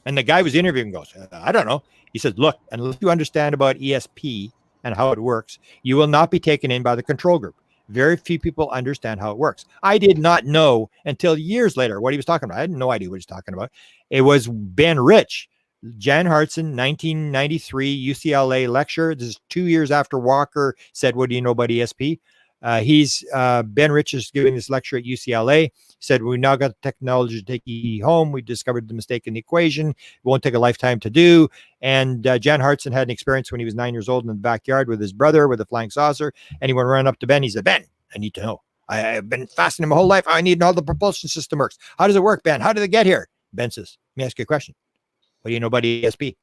And the guy was interviewing goes, I don't know. He says, look, unless you understand about ESP and how it works, you will not be taken in by the control group. Very few people understand how it works. I did not know until years later what he was talking about. I had no idea what he was talking about. It was Ben Rich, Jan Hartson, 1993 UCLA lecture. This is 2 years after Walker said, what do you know about ESP? Ben Rich is giving this lecture at UCLA. He said, we now got the technology to take you home. We discovered the mistake in the equation. It won't take a lifetime to do. And Jan Hartson had an experience when he was 9 years old in the backyard with his brother with a flying saucer. And he went running up to Ben. He said, Ben, I need to know. I've been fascinating my whole life. I need to know how the propulsion system works. How does it work, Ben? How did it get here? Ben says, let me ask you a question. What do you know about ESP?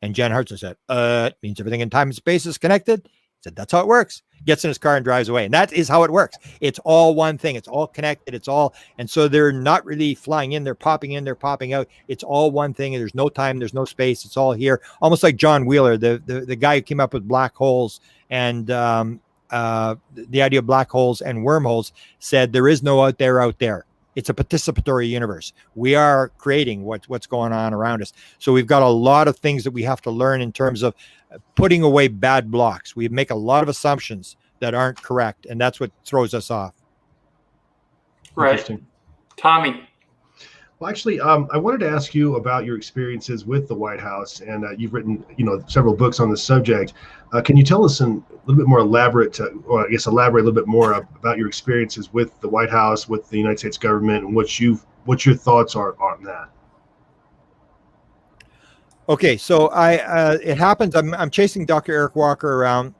And Jan Hartson said, it means everything in time and space is connected. He said, that's how it works. Gets in his car and drives away. And that is how it works. It's all one thing. It's all connected. It's all. And so they're not really flying in. They're popping in. They're popping out. It's all one thing. There's no time. There's no space. It's all here. Almost like John Wheeler, the guy who came up with black holes and the idea of black holes and wormholes, said there is no out there. It's a participatory universe. We are creating what's going on around us. So we've got a lot of things that we have to learn in terms of putting away bad blocks. We make a lot of assumptions that aren't correct, and that's what throws us off. Right. Tommy. Well, actually, I wanted to ask you about your experiences with the Whitehouse, and you've written, several books on the subject. Can you tell us a little bit more elaborate a little bit more about your experiences with the White House, with the United States government, and what your thoughts are on that? Okay, so it happens. I'm chasing Dr. Eric Walker around,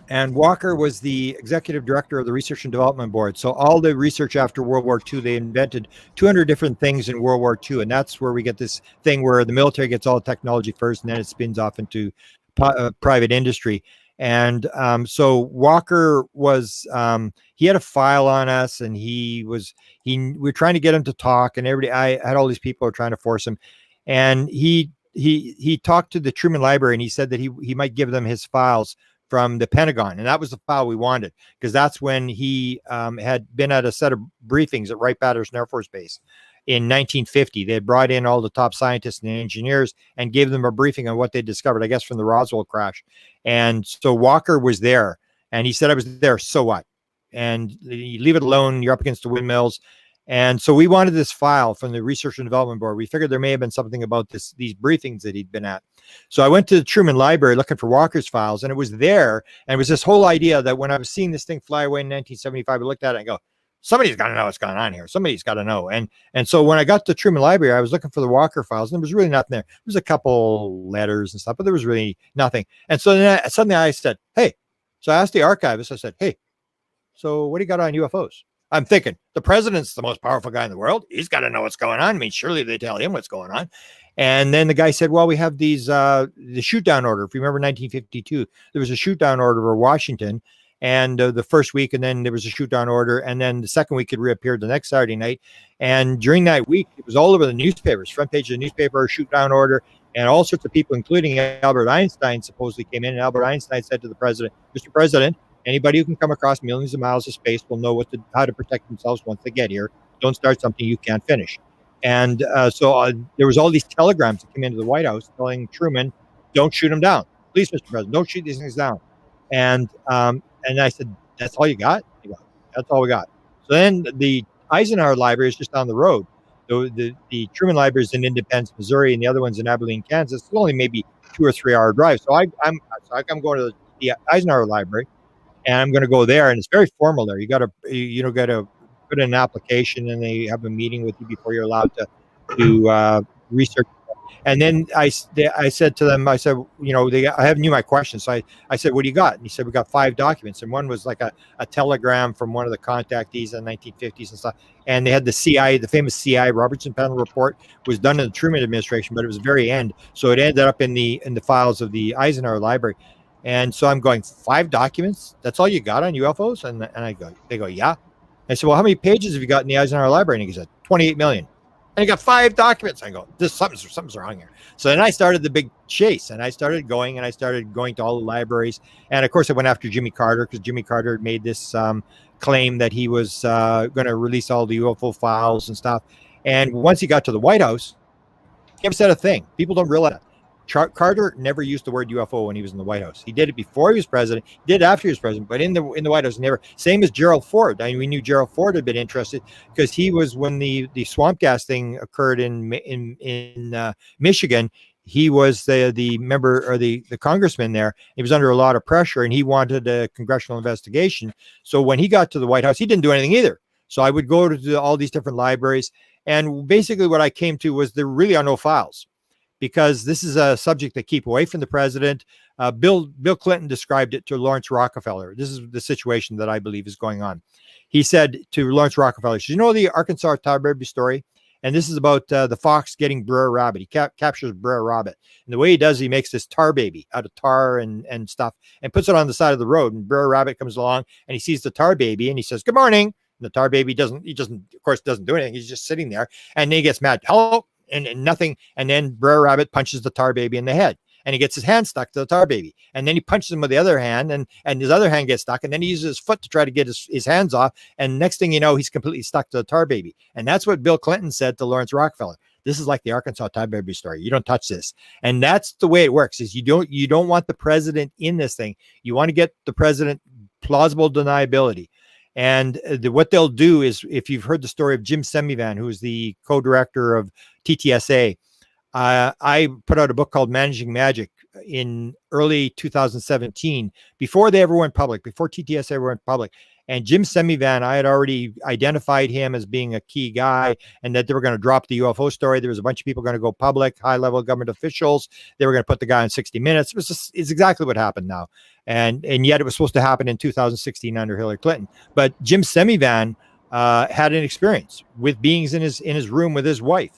And Walker was the executive director of the Research and Development Board. So all the research after World War II, they invented 200 different things in World War II. And that's where we get this thing where the military gets all the technology first and then it spins off into private industry. And so Walker was, he had a file on us and we were trying to get him to talk, and I had all these people trying to force him. And he talked to the Truman Library, and he said that he might give them his files from the Pentagon. And that was the file we wanted, because that's when he had been at a set of briefings at Wright-Patterson Air Force Base in 1950. They had brought in all the top scientists and engineers and gave them a briefing on what they discovered, I guess, from the Roswell crash. And so Walker was there, and he said, I was there, so what? And you leave it alone, you're up against the windmills. And so we wanted this file from the Research and Development Board. We figured there may have been something about these briefings that he'd been at. So I went to the Truman Library looking for Walker's files, and it was there. And it was this whole idea that when I was seeing this thing fly away in 1975, I looked at it and go, somebody's got to know what's going on here. Somebody's got to know. And so when I got to Truman Library, I was looking for the Walker files, and there was really nothing there. There was a couple letters and stuff, but there was really nothing. And so then suddenly I said, hey. So I asked the archivist, I said, hey, so what do you got on UFOs? I'm thinking the president's the most powerful guy in the world. He's got to know what's going on. I mean, surely they tell him what's going on. And then the guy said, well, we have the shoot down order. If you remember 1952, there was a shoot down order over Washington, and the first week, and then there was a shoot down order. And then the second week it reappeared the next Saturday night. And during that week, it was all over the newspapers, front page of the newspaper, shoot down order. And all sorts of people, including Albert Einstein, supposedly came in. And Albert Einstein said to the president, Mr. President, anybody who can come across millions of miles of space will know how to protect themselves once they get here. Don't start something you can't finish. And so there was all these telegrams that came into the White House telling Truman, don't shoot them down. Please, Mr. President, don't shoot these things down. And I said, that's all you got? He goes, that's all we got. So then the Eisenhower Library is just down the road. The Truman Library is in Independence, Missouri, and the other one's in Abilene, Kansas. It's only maybe 2 or 3 hour drive. So I'm going to the Eisenhower Library, and I'm going to go there, and it's very formal there. You got to put in an application, and they have a meeting with you before you're allowed to research. And then I said to them, I said, I knew my questions. So I said, what do you got? And he said, we got 5 documents. And one was like a telegram from one of the contactees in the 1950s and stuff. And they had the CIA, the famous CIA Robertson panel report was done in the Truman administration, but it was the very end. So it ended up in the files of the Eisenhower Library. And so I'm going, 5 documents? That's all you got on UFOs? And they go, yeah. I said, well, how many pages have you got in the Eisenhower Library? And he said, 28 million. And I got 5 documents. I go, something's wrong here. So then I started the big chase, and I started going to all the libraries. And of course I went after Jimmy Carter, because Jimmy Carter made this claim that he was going to release all the UFO files and stuff. And once he got to the White House, he never said a thing. People don't realize that. Carter never used the word UFO when he was in the White House. He did it before he was president, he did it after he was president, but in the White House, never. Same as Gerald Ford. I mean, we knew Gerald Ford had been interested because he was, when the swamp gas thing occurred in Michigan, he was the member, or the congressman there. He was under a lot of pressure, and he wanted a congressional investigation. So when he got to the White House, he didn't do anything either. So I would go to all these different libraries, and basically what I came to was there really are no files, because this is a subject that keep away from the president. Bill Clinton described it to Lawrence Rockefeller. This is the situation that I believe is going on. He said to Lawrence Rockefeller, you know the Arkansas tar baby story? And this is about the fox getting Brer Rabbit. He captures Brer Rabbit. And the way he does, he makes this tar baby out of tar and stuff, and puts it on the side of the road. And Brer Rabbit comes along, and he sees the tar baby, and he says, good morning. And the tar baby doesn't do anything. He's just sitting there. And then he gets mad. Hello. And nothing. And then Brer Rabbit punches the tar baby in the head, and he gets his hand stuck to the tar baby. And then he punches him with the other hand, and his other hand gets stuck. And then he uses his foot to try to get his hands off. And next thing you know, he's completely stuck to the tar baby. And that's what Bill Clinton said to Lawrence Rockefeller. This is like the Arkansas tar baby story. You don't touch this. And that's the way it works, is you don't want the president in this thing. You want to get the president plausible deniability. And what they'll do is, if you've heard the story of Jim Semivan, who is the co-director of TTSA, I put out a book called Managing Magic in early 2017, before they ever went public, before TTSA ever went public. And Jim Semivan, I had already identified him as being a key guy, and that they were going to drop the UFO story. There was a bunch of people going to go public, high-level government officials. They were going to put the guy on 60 Minutes. It's exactly what happened now. And yet it was supposed to happen in 2016 under Hillary Clinton. But Jim Semivan had an experience with beings in his room with his wife.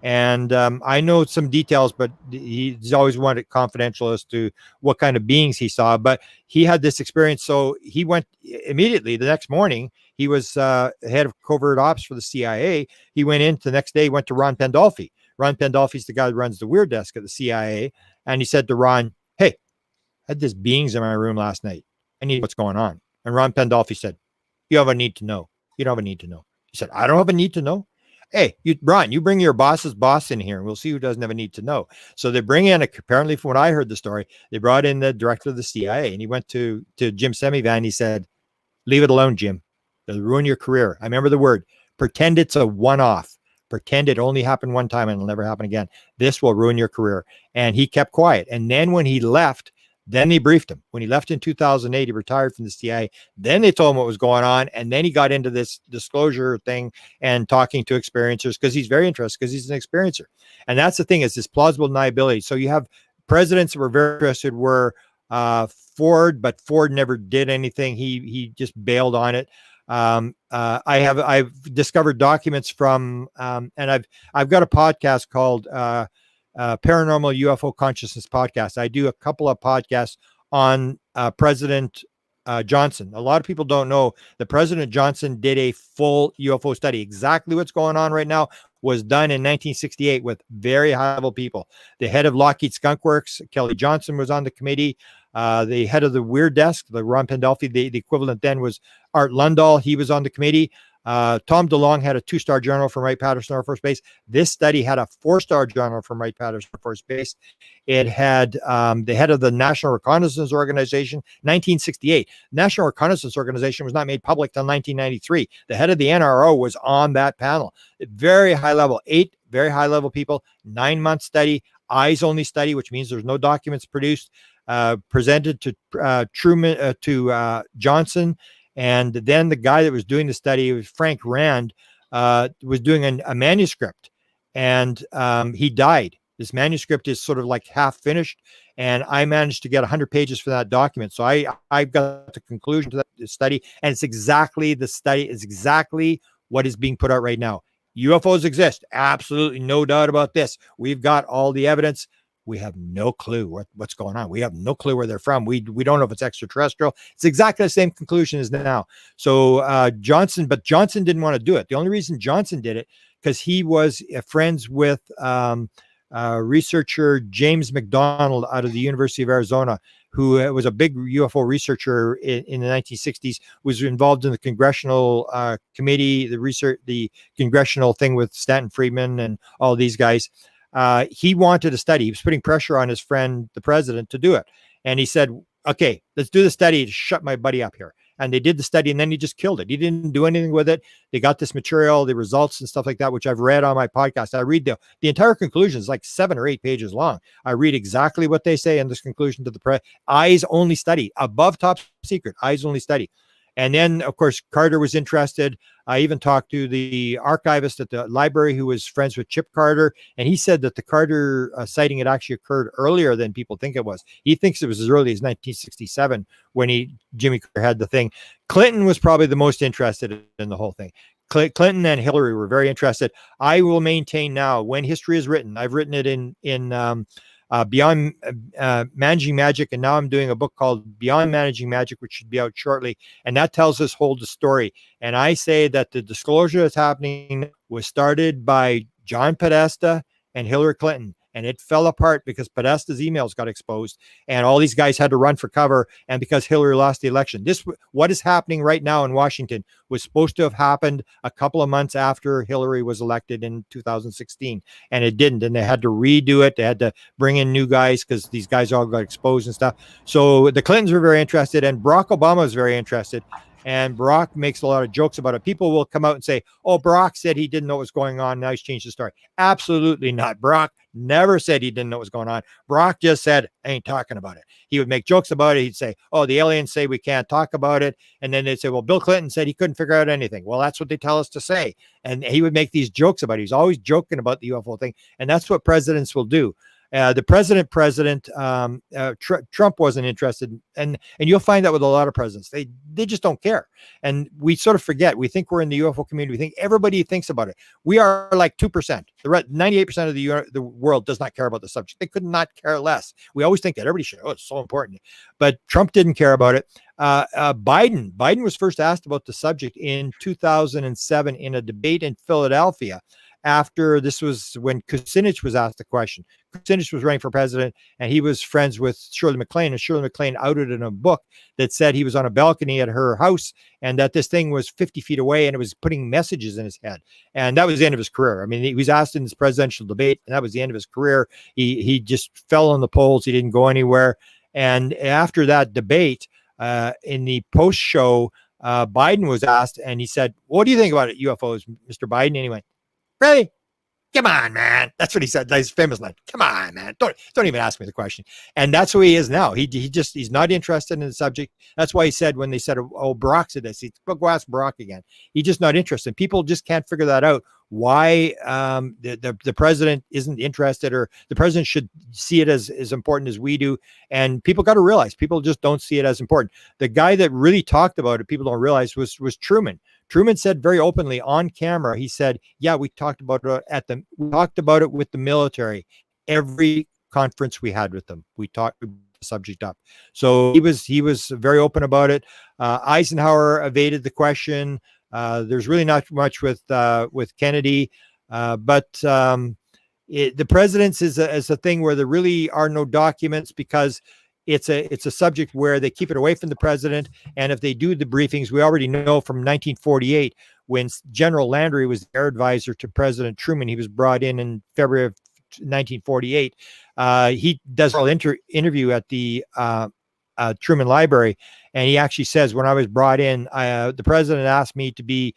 And I know some details, but he's always wanted it confidential as to what kind of beings he saw. But he had this experience. So he went immediately the next morning. He was head of covert ops for the CIA. He went in the next day, went to Ron Pandolfi. Ron Pandolfi's the guy that runs the weird desk at the CIA. And he said to Ron, "Hey, I had these beings in my room last night. I need what's going on." And Ron Pandolfi said, "You have a need to know. You don't have a need to know." He said, "I don't have a need to know." "Hey, Ron, you bring your boss's boss in here and we'll see who doesn't have a need to know." So they bring in, apparently from what I heard the story, they brought in the director of the CIA, and he went to Jim Semivan. He said, "Leave it alone, Jim. It'll ruin your career." I remember the word, pretend it's a one-off. Pretend it only happened one time and it'll never happen again. This will ruin your career. And he kept quiet. And then when he left, then they briefed him. When he left in 2008, he retired from the CIA. Then they told him what was going on. And then he got into this disclosure thing and talking to experiencers, because he's very interested, because he's an experiencer. And that's the thing, is this plausible deniability. So you have presidents that were very interested were Ford, but Ford never did anything. He just bailed on it. I've discovered documents from, and I've got a podcast called Paranormal UFO Consciousness Podcast. I do a couple of podcasts on President Johnson. A lot of people don't know that President Johnson did a full UFO study. Exactly what's going on right now was done in 1968 with very high-level people. The head of Lockheed Skunk Works, Kelly Johnson, was on the committee. The head of the Weird Desk, the Ron Pandolfi, the equivalent then was Art Lundahl. He was on the committee. Tom DeLonge had a 2-star journal from Wright-Patterson Air Force Base. This study had a 4-star journal from Wright-Patterson Air Force Base. It had the head of the National Reconnaissance Organization, 1968. National Reconnaissance Organization was not made public till 1993. The head of the NRO was on that panel. Very high level, 8 very high level people, 9-month study, eyes only study, which means there's no documents produced, presented to Truman, to Johnson. And then the guy that was doing the study, was Frank Rand, was doing a manuscript, and he died. This manuscript is sort of like half finished, and I managed to get 100 pages for that document. So I got the conclusion to that study, and it's exactly the study is exactly what is being put out right now. UFOs exist. Absolutely no doubt about this. We've got all the evidence. We have no clue what's going on. We have no clue where they're from. We don't know if it's extraterrestrial. It's exactly the same conclusion as now. So Johnson didn't want to do it. The only reason Johnson did it, because he was friends with researcher James McDonald out of the University of Arizona, who was a big UFO researcher in the 1960s, was involved in the congressional committee, the congressional thing with Stanton Friedman and all these guys. He wanted a study. He was putting pressure on his friend, the president, to do it. And he said, "Okay, let's do the study to shut my buddy up here." And they did the study, and then he just killed it. He didn't do anything with it. They got this material, the results and stuff like that, which I've read on my podcast. I read the entire conclusion is like 7 or 8 pages long. I read exactly what they say in this conclusion to the eyes only study, above top secret, eyes only study. And then, of course, Carter was interested. I even talked to the archivist at the library who was friends with Chip Carter, and he said that the Carter sighting had actually occurred earlier than people think it was. He thinks it was as early as 1967 when Jimmy Carter had the thing. Clinton was probably the most interested in the whole thing. Clinton and Hillary were very interested. I will maintain now, when history is written, I've written it in Beyond Managing Magic, and now I'm doing a book called Beyond Managing Magic, which should be out shortly, and that tells us whole the story. And I say that the disclosure that's happening was started by John Podesta and Hillary Clinton, and it fell apart because Podesta's emails got exposed, and all these guys had to run for cover, and because Hillary lost the election. What is happening right now in Washington was supposed to have happened a couple of months after Hillary was elected in 2016, and it didn't, and they had to redo it. They had to bring in new guys because these guys all got exposed and stuff. So the Clintons were very interested, and Barack Obama was very interested. And Barack makes a lot of jokes about it. People will come out and say, oh, Barack said he didn't know what was going on. Now he's changed the story. Absolutely not. Barack never said he didn't know what was going on. Barack just said, I ain't talking about it. He would make jokes about it. He'd say, oh, the aliens say we can't talk about it. And then they'd say, well, Bill Clinton said he couldn't figure out anything. Well, that's what they tell us to say. And he would make these jokes about it. He's always joking about the UFO thing. And that's what presidents will do. The Trump wasn't interested, and you'll find that with a lot of presidents. They just don't care, and we sort of forget. We think we're in the UFO community. We think everybody thinks about it. We are like 2%. The 98% of the world does not care about the subject. They could not care less. We always think that everybody should. Oh, it's so important, but Trump didn't care about it. Biden was first asked about the subject in 2007 in a debate in Philadelphia. After this was when Kucinich was asked the question. Kucinich was running for president, and he was friends with Shirley MacLaine, and Shirley MacLaine outed in a book that said he was on a balcony at her house and that this thing was 50 feet away and it was putting messages in his head. And that was the end of his career. I mean, he was asked in this presidential debate, and that was the end of his career. He just fell in the polls. He didn't go anywhere. And after that debate, in the post show, Biden was asked, and he said, what do you think about it, UFOs, Mr. Biden? And he went, really? Come on, man. That's what he said. His famous line. Come on, man. Don't even ask me the question. And that's who he is now. He's not interested in the subject. That's why he said, when they said, oh, Barack said this, go ask Barack again. He's just not interested. People just can't figure that out. Why the president isn't interested, or the president should see it as important as we do. And people got to realize, people just don't see it as important. The guy that really talked about it, people don't realize, was Truman. Truman said very openly on camera, he said, yeah, we talked about it with the military. Every conference we had with them, we talked the subject up. So he was very open about it. Eisenhower evaded the question. There's really not much with Kennedy, but the president's is a thing where there really are no documents, because it's a subject where they keep it away from the president. And if they do the briefings, we already know from 1948, when General Landry was the air advisor to President Truman, he was brought in February of 1948. He does an interview at the Truman Library, and he actually says, when I was brought in, the president asked me to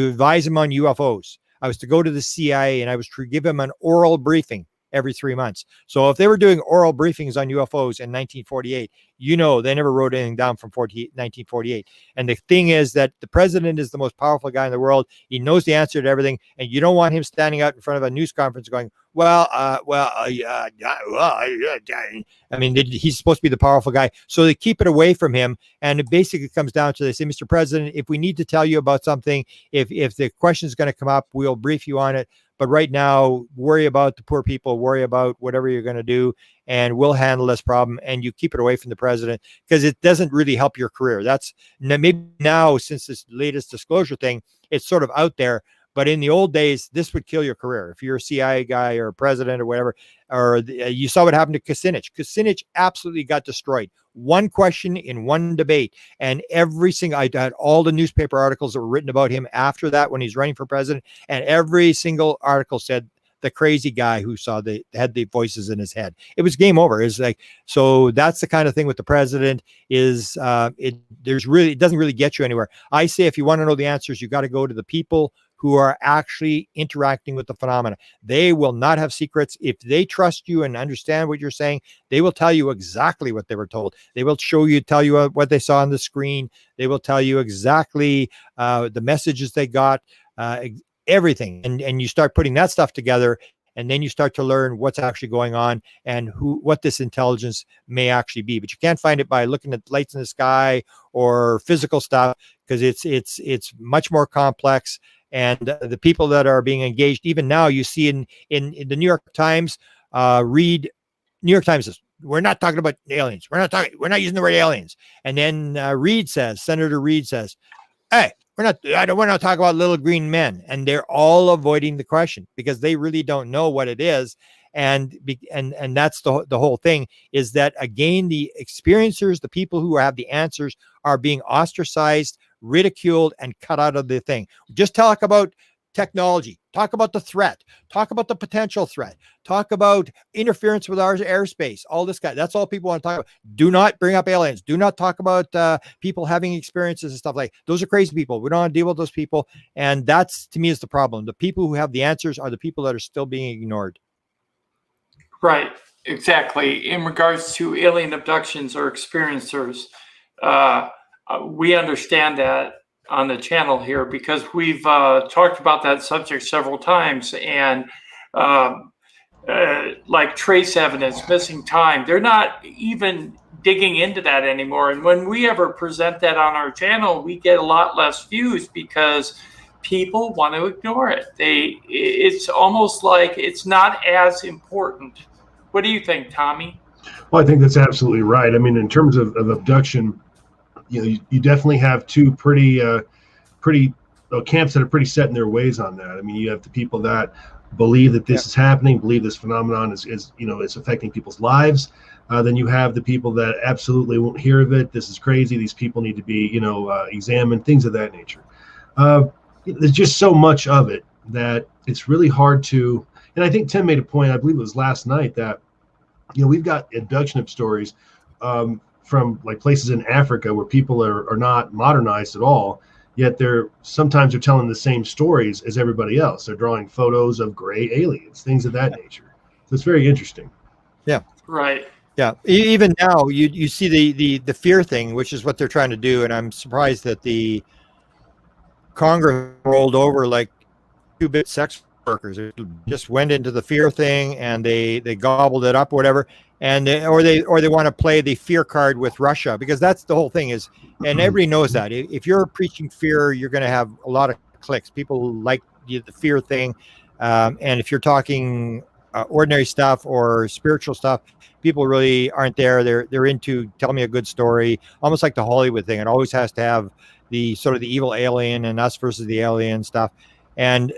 advise him on UFOs. I was to go to the CIA, and I was to give him an oral briefing every 3 months. So if they were doing oral briefings on UFOs in 1948, they never wrote anything down from 1948. And the thing is that the president is the most powerful guy in the world. He knows the answer to everything. And you don't want him standing out in front of a news conference going, he's supposed to be the powerful guy. So they keep it away from him. And it basically comes down to, they say, Mr. President, if we need to tell you about something, if the question is going to come up, we'll brief you on it. But right now, worry about the poor people, worry about whatever you're going to do, and we'll handle this problem. And you keep it away from the president, because it doesn't really help your career. That's maybe now, since this latest disclosure thing, it's sort of out there. But in the old days, this would kill your career. If you're a CIA guy or a president or whatever, or you saw what happened to Kucinich. Kucinich absolutely got destroyed. One question in one debate. And I had all the newspaper articles that were written about him after that when he's running for president. And every single article said the crazy guy who had the voices in his head. It was game over. It's like, so that's the kind of thing with the president is it doesn't really get you anywhere. I say, if you want to know the answers, you got to go to the people who are actually interacting with the phenomena. They will not have secrets. If they trust you and understand what you're saying, they will tell you exactly what they were told. They will tell you what they saw on the screen. They will tell you exactly the messages they got, everything. And you start putting that stuff together, and then you start to learn what's actually going on and what this intelligence may actually be. But you can't find it by looking at lights in the sky or physical stuff, because it's much more complex. And the people that are being engaged, even now, you see in the New York Times, New York Times says, we're not talking about aliens. We're not using the word aliens. And then Senator Reid says, hey, we're not talking about little green men. And they're all avoiding the question, because they really don't know what it is. And that's the whole thing, is that, again, the experiencers, the people who have the answers, are being ostracized, ridiculed, and cut out of the thing. Just talk about technology, Talk about the threat. Talk about the potential threat. Talk about interference with our airspace. All this guy. That's all people want to talk about. Do not bring up aliens. Do not talk about people having experiences and stuff like that. Those are crazy people. We don't want to deal with those people. And that's, to me, is the problem. The people who have the answers are the people that are still being ignored. Right, exactly. In regards to alien abductions or experiencers, we understand that on the channel here because we've talked about that subject several times, and like trace evidence, missing time, they're not even digging into that anymore. And when we ever present that on our channel, we get a lot less views because people want to ignore it. It's almost like it's not as important. What do you think, Tommy? Well, I think that's absolutely right. I mean, in terms of abduction, you definitely have two pretty camps that are pretty set in their ways on that. I mean, you have the people that believe that this is happening, believe this phenomenon is affecting people's lives. Then you have the people that absolutely won't hear of it. This is crazy. These people need to be, examined, things of that nature. There's just so much of it that it's really hard to, and I think Tim made a point, I believe it was last night, that, we've got abduction stories from like places in Africa where people are not modernized at all, yet they're telling the same stories as everybody else. They're drawing photos of gray aliens, things of that nature. So it's very interesting. Yeah. Right. Yeah. Even now you see the fear thing, which is what they're trying to do. And I'm surprised that the Congress rolled over like 2-bit sex workers. It just went into the fear thing and they gobbled it up, whatever. And they want to play the fear card with Russia, because that's the whole thing is, and everybody knows that if you're preaching fear, you're going to have a lot of clicks. People like the fear thing. And if you're talking ordinary stuff or spiritual stuff, people really aren't there. They're into tell me a good story, almost like the Hollywood thing. It always has to have the sort of the evil alien and us versus the alien stuff. And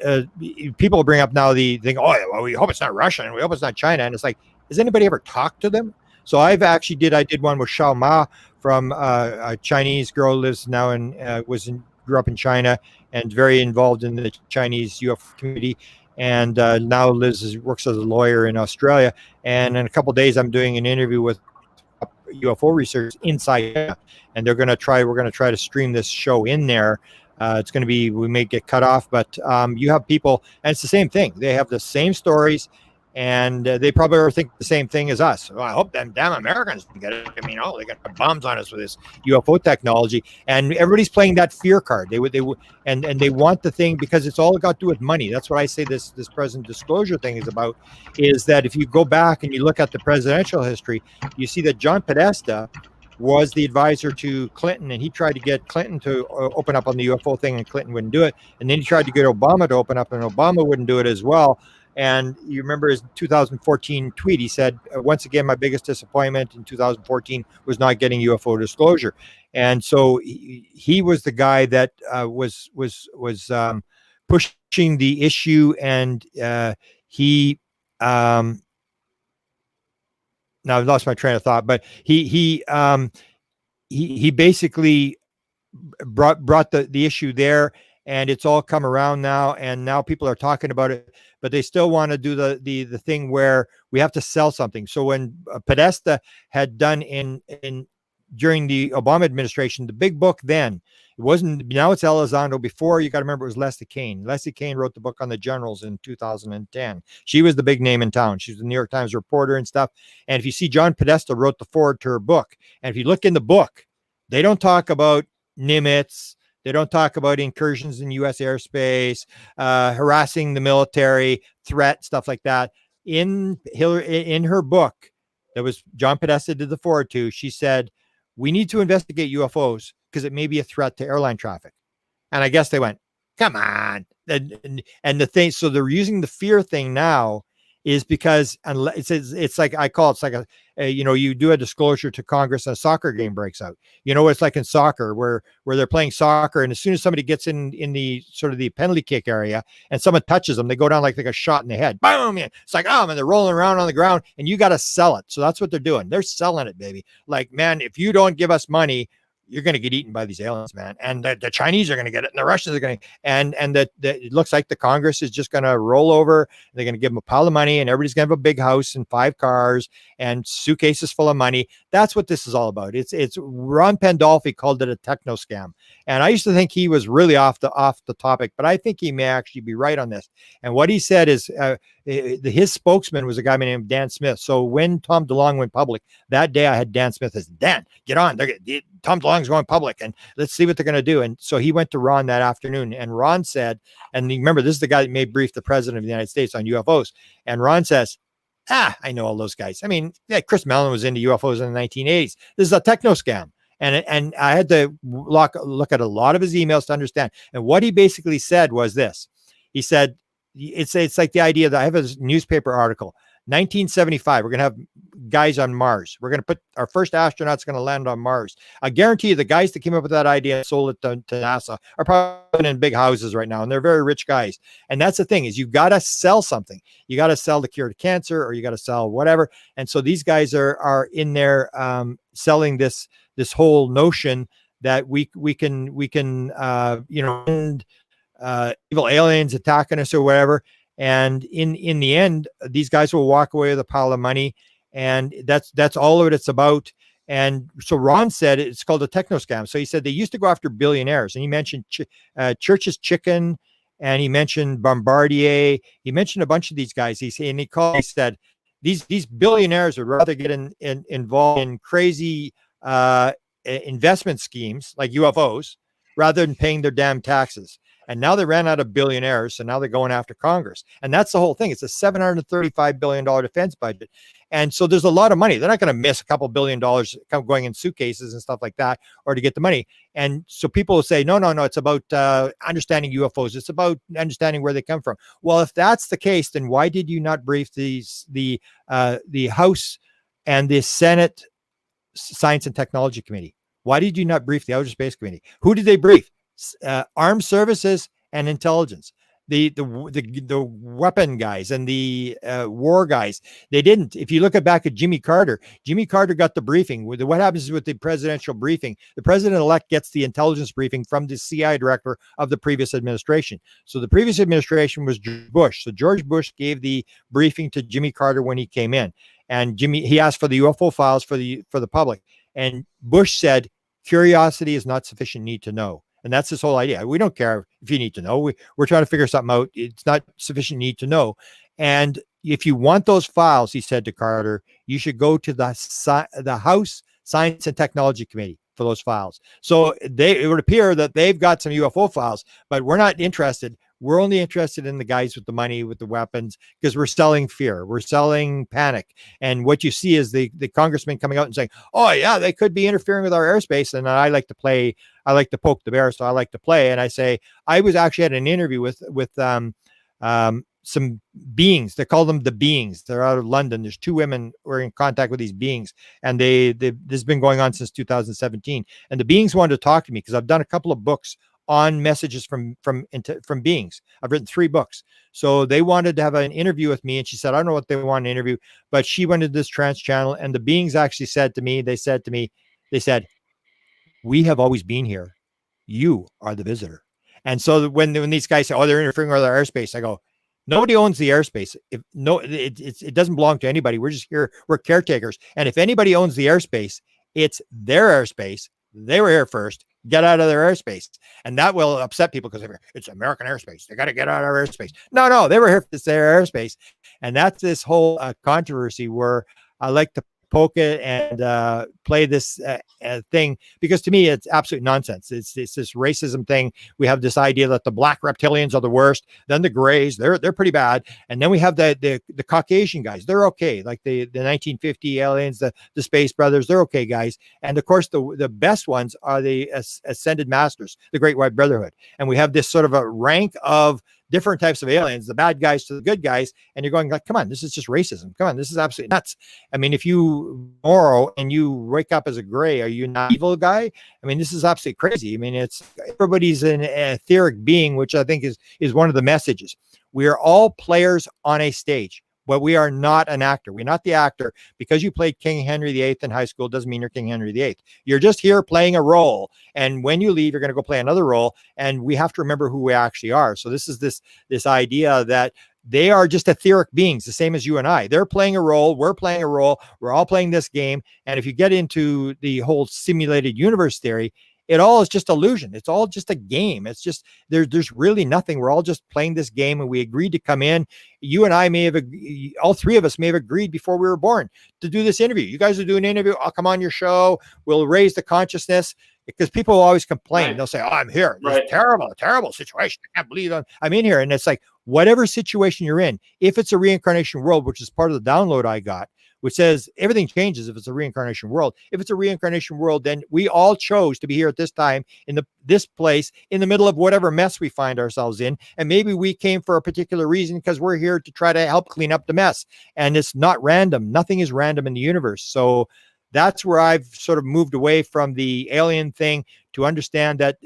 people bring up now the thing, well, we hope it's not Russia and we hope it's not China. And it's like, has anybody ever talked to them? So I did one with Xiao Ma from a Chinese girl who lives now grew up in China and very involved in the Chinese UFO community. And now works as a lawyer in Australia. And in a couple of days, I'm doing an interview with UFO researchers inside China, and we're going to try to stream this show in there. It's going to be, we may get cut off, but you have people, and it's the same thing. They have the same stories, and they probably are thinking the same thing as us. Well, I hope them damn Americans get it. I mean, they got bombs on us with this UFO technology, and everybody's playing that fear card. They want the thing because it's all got to do with money. That's what I say this present disclosure thing is about, is that if you go back and you look at the presidential history, you see that John Podesta was the advisor to Clinton, and he tried to get Clinton to open up on the UFO thing, and Clinton wouldn't do it. And then he tried to get Obama to open up, and Obama wouldn't do it as well. And you remember his 2014 tweet, he said, once again, my biggest disappointment in 2014 was not getting UFO disclosure. And so he was the guy that was pushing the issue, and he now I've lost my train of thought, but he basically brought the issue there, and it's all come around now, and now people are talking about it, but they still want to do the thing where we have to sell something. So when Podesta had done during the Obama administration, the big book then, it wasn't, now it's Elizondo. Before, you got to remember, it was Leslie Kean. Leslie Kean wrote the book on the generals in 2010. She was the big name in town. She was the New York Times reporter and stuff. And if you see, John Podesta wrote the foreword to her book. And if you look in the book, they don't talk about Nimitz. They don't talk about incursions in U.S. airspace, harassing the military, threat, stuff like that. In her book, that was John Podesta did the foreword to, she said, we need to investigate UFOs because it may be a threat to airline traffic. And I guess they went, come on. And the thing, so they're using the fear thing now is because it's like, I call it's like you do a disclosure to Congress and a soccer game breaks out. It's like in soccer where they're playing soccer, and as soon as somebody gets in the sort of the penalty kick area and someone touches them, they go down like they got shot in the head. Boom! It's like, and they're rolling around on the ground, and you got to sell it. So that's what they're doing. They're selling it, baby. Like, man, if you don't give us money, you're going to get eaten by these aliens, man. And the Chinese are going to get it, and the Russians are going to, and that it looks like the Congress is just going to roll over. They're going to give them a pile of money, and everybody's going to have a big house and 5 cars and suitcases full of money. That's what this is all about. It's Ron Pandolfi called it a techno scam, and I used to think he was really off the topic, but I think he may actually be right on this. And what he said is his spokesman was a guy named Dan Smith. So when Tom DeLonge went public that day, I had Dan Smith as, Dan, get on. Tom DeLonge's going public, and let's see what they're going to do. And so he went to Ron that afternoon, and Ron said, and remember, this is the guy that may brief the president of the United States on UFOs. And Ron says, I know all those guys. I mean, yeah, Chris Mellon was into UFOs in the 1980s. This is a techno scam. And I had to look at a lot of his emails to understand. And what he basically said was this. He said, it's like the idea that I have a newspaper article, 1975, we're going to have guys on Mars. We're going to put our first astronauts going to land on Mars. I guarantee you the guys that came up with that idea and sold it to NASA are probably in big houses right now, and they're very rich guys. And that's the thing, is you've got to sell something. You got to sell the cure to cancer, or you got to sell whatever. And so these guys are in there selling this whole notion that we can end evil aliens attacking us or whatever. And in the end, these guys will walk away with a pile of money, and that's all of it. It's about. And so Ron said it's called a techno scam. So he said they used to go after billionaires, and he mentioned Church's Chicken, and he mentioned Bombardier. He mentioned a bunch of these guys. He said these billionaires would rather get involved in crazy investment schemes like UFOs rather than paying their damn taxes. And now they ran out of billionaires, so now they're going after Congress. And that's the whole thing. It's a $735 billion defense budget. And so there's a lot of money. They're not going to miss a couple $1 billion going in suitcases and stuff like that, or to get the money. And so people will say, no, it's about understanding UFOs. It's about understanding where they come from. Well, if that's the case, then why did you not brief the House and the Senate Science and Technology Committee? Why did you not brief the Outer Space Committee? Who did they brief? Armed services and intelligence, the weapon guys and the war guys. They didn't. If you look back at Jimmy Carter got the briefing. What happens with the presidential briefing? The president-elect gets the intelligence briefing from the CIA director of the previous administration. So the previous administration was Bush. So George Bush gave the briefing to Jimmy Carter when he came in, and he asked for the UFO files for the public, and Bush said, curiosity is not sufficient need to know. And that's this whole idea. We don't care if you need to know. We're trying to figure something out. It's not sufficient need to know. And if you want those files, he said to Carter, you should go to the House Science and Technology Committee for those files. So it would appear that they've got some UFO files, but we're not interested. We're only interested in the guys with the money, with the weapons, because we're selling fear. We're selling panic. And what you see is the congressman coming out and saying, oh, yeah, they could be interfering with our airspace. And I like to poke the bear, so I like to play. And I say, I was actually at an interview with some beings. They call them the beings. They're out of London. There's 2 women who are in contact with these beings. And this has been going on since 2017. And the beings wanted to talk to me because I've done a couple of books on messages from beings. I've written 3 books. So they wanted to have an interview with me. And she said, I don't know what they want to interview, but she went to this trance channel. And the beings actually said to me, they said, we have always been here. You are the visitor. And so when these guys say, oh, they're interfering with our airspace, I go, nobody owns the airspace. It doesn't belong to anybody. We're just here. We're caretakers. And if anybody owns the airspace, it's their airspace. They were here first. Get out of their airspace. And that will upset people because it's American airspace. They got to get out of our airspace. No, they were here. It's their airspace. And that's this whole controversy where I like to poke it and play this thing, because to me it's absolute nonsense. It's this racism thing. We have this idea that the black reptilians are the worst, then the grays, they're pretty bad, and then we have the Caucasian guys. They're okay, like the 1950 aliens, the Space Brothers. They're okay guys. And of course the best ones are the Ascended Masters, the Great White Brotherhood. And we have this sort of a rank of different types of aliens, the bad guys to the good guys, and you're going like, come on, this is just racism. Come on, this is absolutely nuts. I mean, if you morrow and you wake up as a gray, are you not an evil guy? I mean, this is absolutely crazy. I mean, it's everybody's an etheric being, which I think is one of the messages. We are all players on a stage, but we are not an actor. We're not the actor. Because you played King Henry VIII in high school doesn't mean you're King Henry VIII. You're just here playing a role. And when you leave, you're going to go play another role. And we have to remember who we actually are. So this is this idea that they are just etheric beings, the same as you and I. They're playing a role. We're playing a role. We're all playing this game. And if you get into the whole simulated universe theory, it all is just illusion. It's all just a game. It's just there's really nothing. We're all just playing this game, and we agreed to come in. You and I may have, all three of us may have agreed before we were born to do this interview. You guys will do an interview. I'll come on your show. We'll raise the consciousness, because people will always complain. Right. They'll say, "Oh, I'm here. This is terrible situation. I can't believe I'm in here." And it's like, whatever situation you're in, if it's a reincarnation world, which is part of the download I got, which says everything changes if it's a reincarnation world. If it's a reincarnation world, then we all chose to be here at this time in this place in the middle of whatever mess we find ourselves in. And maybe we came for a particular reason because we're here to try to help clean up the mess. And it's not random. Nothing is random in the universe. So that's where I've sort of moved away from the alien thing to understand that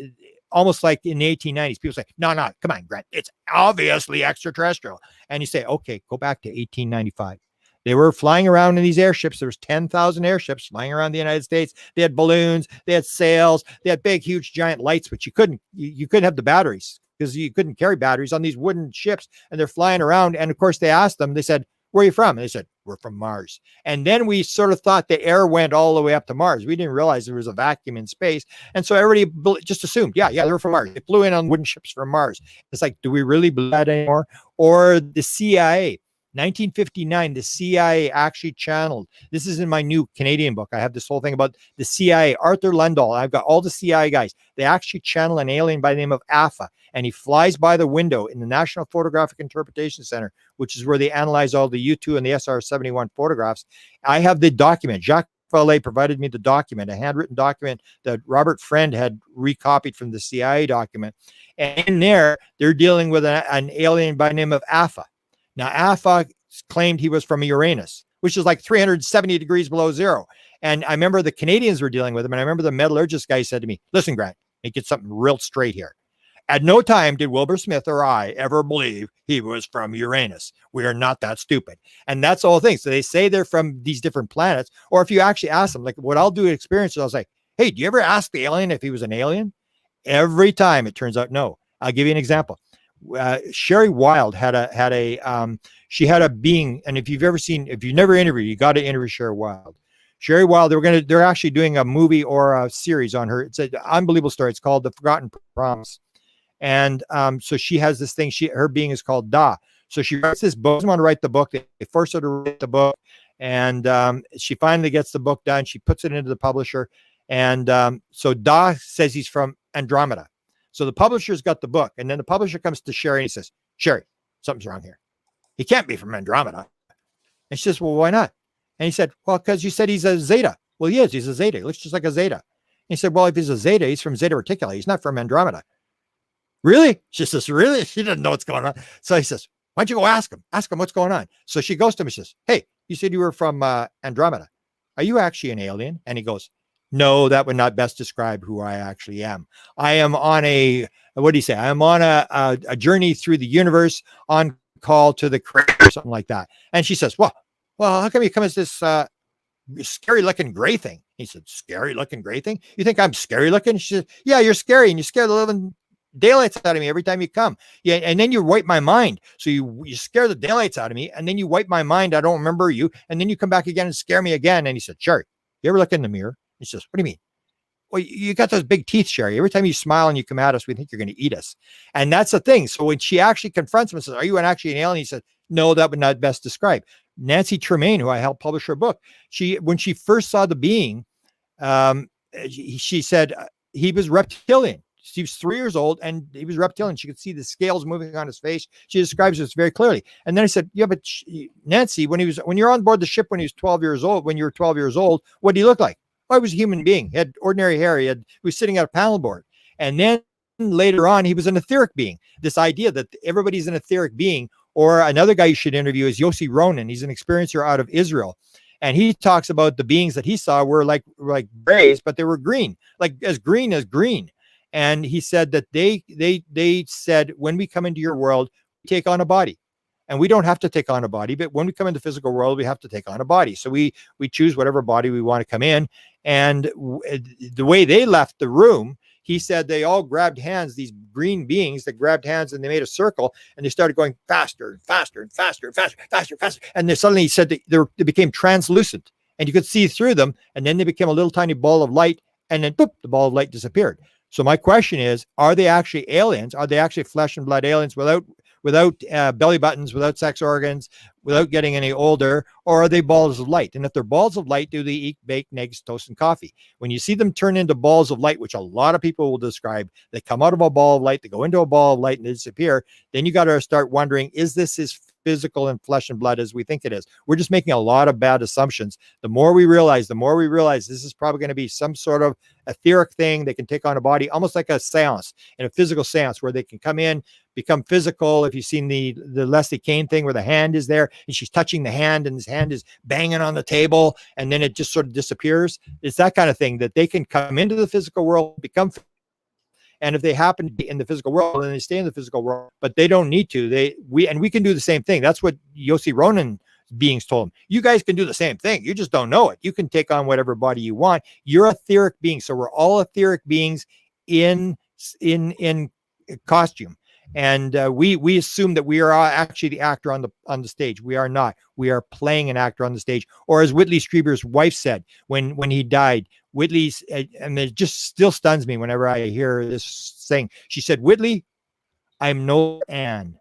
almost like in the 1890s, people say, no, come on, Grant, it's obviously extraterrestrial. And you say, okay, go back to 1895. They were flying around in these airships. There was 10,000 airships flying around the United States. They had balloons, they had sails, they had big, huge, giant lights, but you couldn't have the batteries because you couldn't carry batteries on these wooden ships. And they're flying around. And of course, they asked them, they said, "Where are you from?" And they said, "We're from Mars." And then we sort of thought the air went all the way up to Mars. We didn't realize there was a vacuum in space. And so everybody just assumed, yeah, they were from Mars. They flew in on wooden ships from Mars. It's like, do we really believe that anymore? Or the CIA. 1959, the CIA actually channeled. This is in my new Canadian book. I have this whole thing about the CIA. Arthur Lendahl. I've got all the CIA guys. They actually channel an alien by the name of Alpha, and he flies by the window in the National Photographic Interpretation Center, which is where they analyze all the U-2 and the SR-71 photographs. I have the document. Jacques Vallée provided me the document, a handwritten document that Robert Friend had recopied from the CIA document. And in there, they're dealing with an alien by the name of Alpha. Now, Alpha claimed he was from Uranus, which is like 370 degrees below zero. And I remember the Canadians were dealing with him. And I remember the metallurgist guy said to me, "Listen, Grant, let me get something real straight here. At no time did Wilbur Smith or I ever believe he was from Uranus. We are not that stupid." And that's the whole thing. So they say they're from these different planets. Or if you actually ask them, like what I'll do in experiences, I'll say, "Hey, do you ever ask the alien if he was an alien?" Every time it turns out no. I'll give you an example. Sherry Wilde had a being, and if you've never interviewed, you got to interview Sherry Wilde. Sherry Wilde, they're actually doing a movie or a series on her. It's an unbelievable story. It's called The Forgotten Promise. And so she has this thing, her being is called Da. So she writes this book, doesn't want to write the book. They force her to write the book. And she finally gets the book done. She puts it into the publisher. And so Da says he's from Andromeda. So the publisher's got the book, and then the publisher comes to Sherry and he says, "Sherry, something's wrong here. He can't be from Andromeda." And she says, "Well, why not?" And he said, "Well, because you said he's a Zeta." "Well, he is. He's a Zeta. He looks just like a Zeta." And he said, "Well, if he's a Zeta, he's from Zeta Reticuli. He's not from Andromeda." "Really?" She says, "Really?" She doesn't know what's going on. So he says, "Why don't you go ask him? Ask him what's going on." So she goes to him and says, "Hey, you said you were from Andromeda. Are you actually an alien?" And he goes, "No, that would not best describe who I actually am. I am on what do you say? I'm on a journey through the universe on call to the creator," or something like that. And she says, well, how come you come as this scary looking gray thing?" He said, "Scary looking gray thing? You think I'm scary looking?" She said, "Yeah, you're scary, and you scare the living daylights out of me every time you come. Yeah, and then you wipe my mind. So you scare the daylights out of me, and then you wipe my mind. I don't remember you. And then you come back again and scare me again." And he said, "Sherry, you ever look in the mirror?" He says, "What do you mean?" "Well, you got those big teeth, Sherry. Every time you smile and you come at us, we think you're going to eat us." And that's the thing. So when she actually confronts him and says, "Are you actually an alien?" He said, "No, that would not best describe." Nancy Tremaine, who I helped publish her book, when she first saw the being, she said he was reptilian. He was 3 years old and he was reptilian. She could see the scales moving on his face. She describes this very clearly. And then I said, "Yeah, but Nancy, when you're on board the ship when he was 12 years old, when you were 12 years old, what did he look like?" "Well, he was a human being. He had ordinary hair. He was sitting at a paddleboard." And then later on, he was an etheric being. This idea that everybody's an etheric being. Or another guy you should interview is Yossi Ronan. He's an experiencer out of Israel. And he talks about the beings that he saw were like grays, but they were green, like as green as green. And he said that they said, "When we come into your world, we take on a body. and we don't have to take on a body, but when we come into the physical world, we have to take on a body. So we choose whatever body we want to come in. And the way they left the room, he said they all grabbed hands, these green beings that grabbed hands, and they made a circle, and they started going faster and faster and faster and faster, faster, faster. And they suddenly said they became translucent, and you could see through them. And then they became a little tiny ball of light, and then boop, the ball of light disappeared. So my question is, are they actually aliens? Are they actually flesh and blood aliens without belly buttons, without sex organs, without getting any older, or are they balls of light? And if they're balls of light, do they eat baked eggs, toast, and coffee? When you see them turn into balls of light, which a lot of people will describe, they come out of a ball of light, they go into a ball of light, and they disappear, then you got to start wondering, is this as physical and flesh and blood as we think it is? We're just making a lot of bad assumptions. The more we realize this is probably going to be some sort of etheric thing. They can take on a body, almost like a seance, in a physical seance, where they can come in, become physical. If you've seen the Leslie Kane thing where the hand is there and she's touching the hand and this hand is banging on the table and then it just sort of disappears. It's that kind of thing, that they can come into the physical world, become, and if they happen to be in the physical world, then they stay in the physical world, but they don't need to. We can do the same thing. That's what Yossi Ronan beings told him. You guys can do the same thing. You just don't know it. You can take on whatever body you want. You're etheric beings. So we're all etheric beings in costume. And we assume that we are actually the actor on the stage. We are not. We are playing an actor on the stage. Or as Whitley Strieber's wife said when he died, Whitley's, and it just still stuns me whenever I hear this thing. She said, "Whitley, I'm no Anne,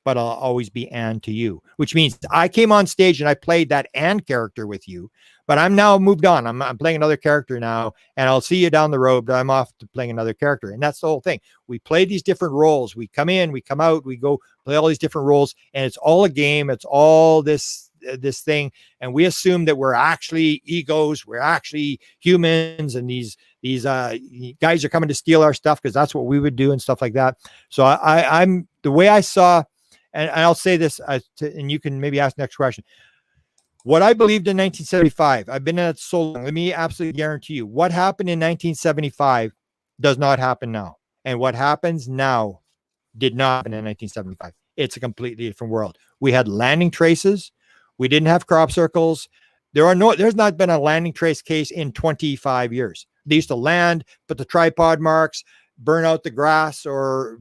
but I'll always be Anne to you," which means I came on stage and I played that Anne character with you, but I'm now moved on. I'm playing another character now, and I'll see you down the road, but I'm off to playing another character. And that's the whole thing. We play these different roles. We come in, we come out, we go play all these different roles, and it's all a game. It's all this thing. And we assume that we're actually egos. We're actually humans. And these guys are coming to steal our stuff because that's what we would do and stuff like that. So I'm the way I saw, and I'll say this, and you can maybe ask the next question. What I believed in 1975, I've been in it so long. Let me absolutely guarantee you, what happened in 1975 does not happen now. And what happens now did not happen in 1975. It's a completely different world. We had landing traces. We didn't have crop circles. There's not been a landing trace case in 25 years. They used to land, put the tripod marks, burn out the grass, or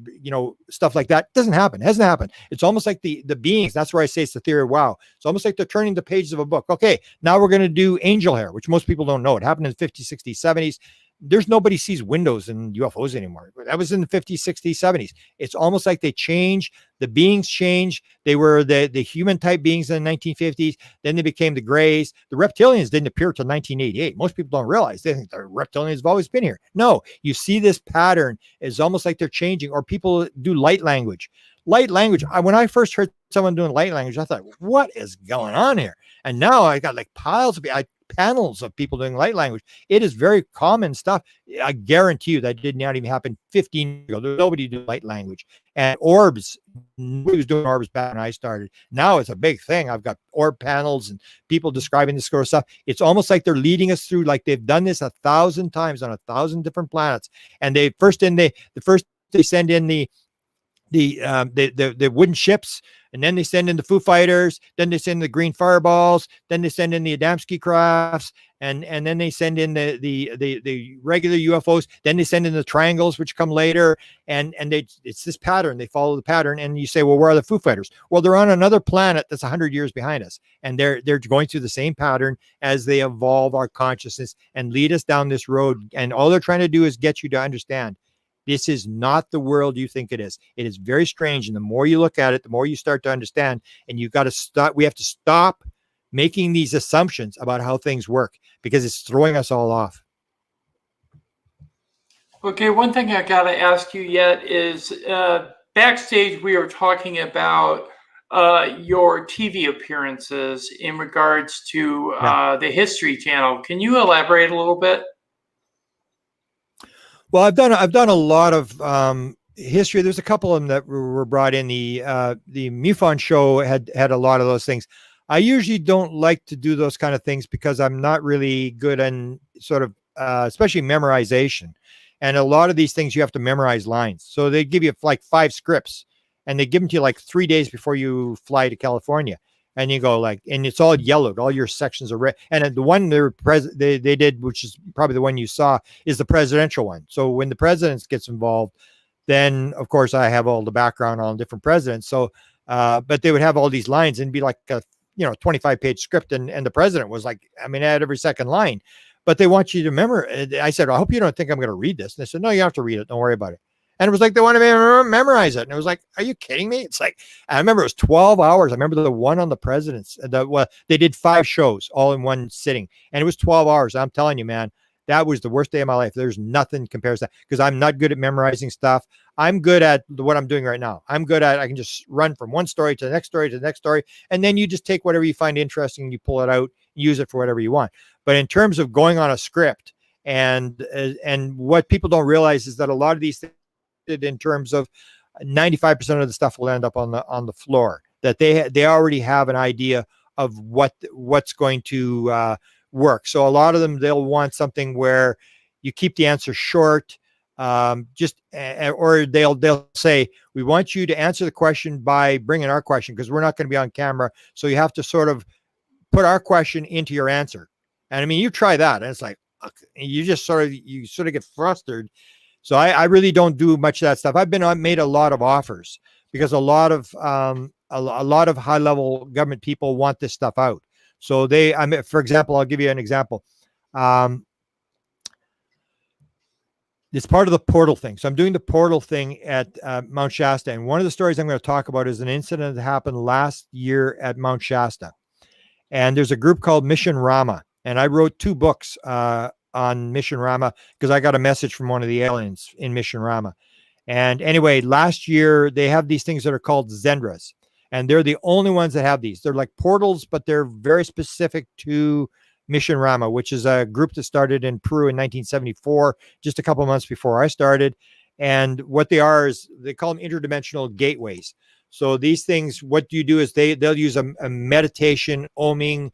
stuff like that. It doesn't happen. It hasn't happened. It's almost like the beings. That's where I say it's the theory of wow. It's almost like they're turning the pages of a book. Okay, now we're going to do angel hair, which most people don't know. It happened in the 50s, 60s, 70s. There's nobody sees windows in UFOs anymore. That was in the 50s, 60s, 70s. It's almost like they change. The beings change. They were the human type beings in the 1950s. Then they became the grays. The reptilians didn't appear until 1988. Most people don't realize. They think the reptilians have always been here. No, you see this pattern is almost like they're changing, or people do light language. Light language. When I first heard someone doing light language, I thought, what is going on here? And now I got like piles of panels of people doing light language. It is very common stuff. I guarantee you that did not even happen 15 years ago. There's nobody doing light language. And orbs, nobody was doing orbs back when I started. Now it's a big thing. I've got orb panels and people describing this sort of stuff. It's almost like they're leading us through, like they've done this 1,000 times on 1,000 different planets. And they send in the wooden ships, and then they send in the Foo Fighters, then they send the green fireballs, then they send in the Adamski crafts, and then they send in the regular UFOs, then they send in the triangles, which come later, and it's this pattern. They follow the pattern, and you say, well, where are the Foo Fighters? Well, they're on another planet that's 100 years behind us, and they're going through the same pattern as they evolve our consciousness and lead us down this road, and all they're trying to do is get you to understand this is not the world you think it is. It is very strange. And the more you look at it, the more you start to understand. And you've got to stop. We have to stop making these assumptions about how things work, because it's throwing us all off. Okay, one thing I got to ask you yet is backstage we were talking about your TV appearances in regards to the History Channel. Can you elaborate a little bit? Well, I've done a lot of history. There's a couple of them that were brought in. The MUFON show had a lot of those things. I usually don't like to do those kind of things because I'm not really good on sort of, especially memorization. And a lot of these things you have to memorize lines. So they give you like 5 scripts, and they give them to you like 3 days before you fly to California. And you go like, and it's all yellowed. All your sections are red. And the one they did, which is probably the one you saw, is the presidential one. So when the president gets involved, then of course I have all the background on different presidents. So, but they would have all these lines and be like a 25-page script, and the president was like, I mean, I had every second line. But they want you to remember. I said, I hope you don't think I'm going to read this. And they said, no, you have to read it. Don't worry about it. And it was like they wanted me to memorize it. And it was like, are you kidding me? It's like, I remember it was 12 hours. I remember the one on the presidents. They did 5 shows all in one sitting. And it was 12 hours. I'm telling you, man, that was the worst day of my life. There's nothing compares to that, because I'm not good at memorizing stuff. I'm good at what I'm doing right now. I can just run from one story to the next story to the next story. And then you just take whatever you find interesting and you pull it out, use it for whatever you want. But in terms of going on a script, and what people don't realize is that a lot of these things, in terms of 95% of the stuff will end up on the floor, that they already have an idea of what's going to work. So a lot of them, they'll want something where you keep the answer short, or they'll say, we want you to answer the question by bringing our question, because we're not going to be on camera. So you have to sort of put our question into your answer. And I mean, you try that, and it's like, you just sort of get frustrated. So I really don't do much of that stuff. I've made a lot of offers, because a lot of high level government people want this stuff out. So for example, I'll give you an example. It's part of the portal thing. So I'm doing the portal thing at Mount Shasta. And one of the stories I'm going to talk about is an incident that happened last year at Mount Shasta. And there's a group called Mission Rama. And I wrote 2 books on Mission Rama, because I got a message from one of the aliens in Mission Rama. And anyway, last year they have these things that are called Zendras, and they're the only ones that have these. They're like portals, but they're very specific to Mission Rama, which is a group that started in Peru in 1974, just a couple of months before I started. And what they are is they call them interdimensional gateways. So these things, what you do is they'll use a meditation, oming,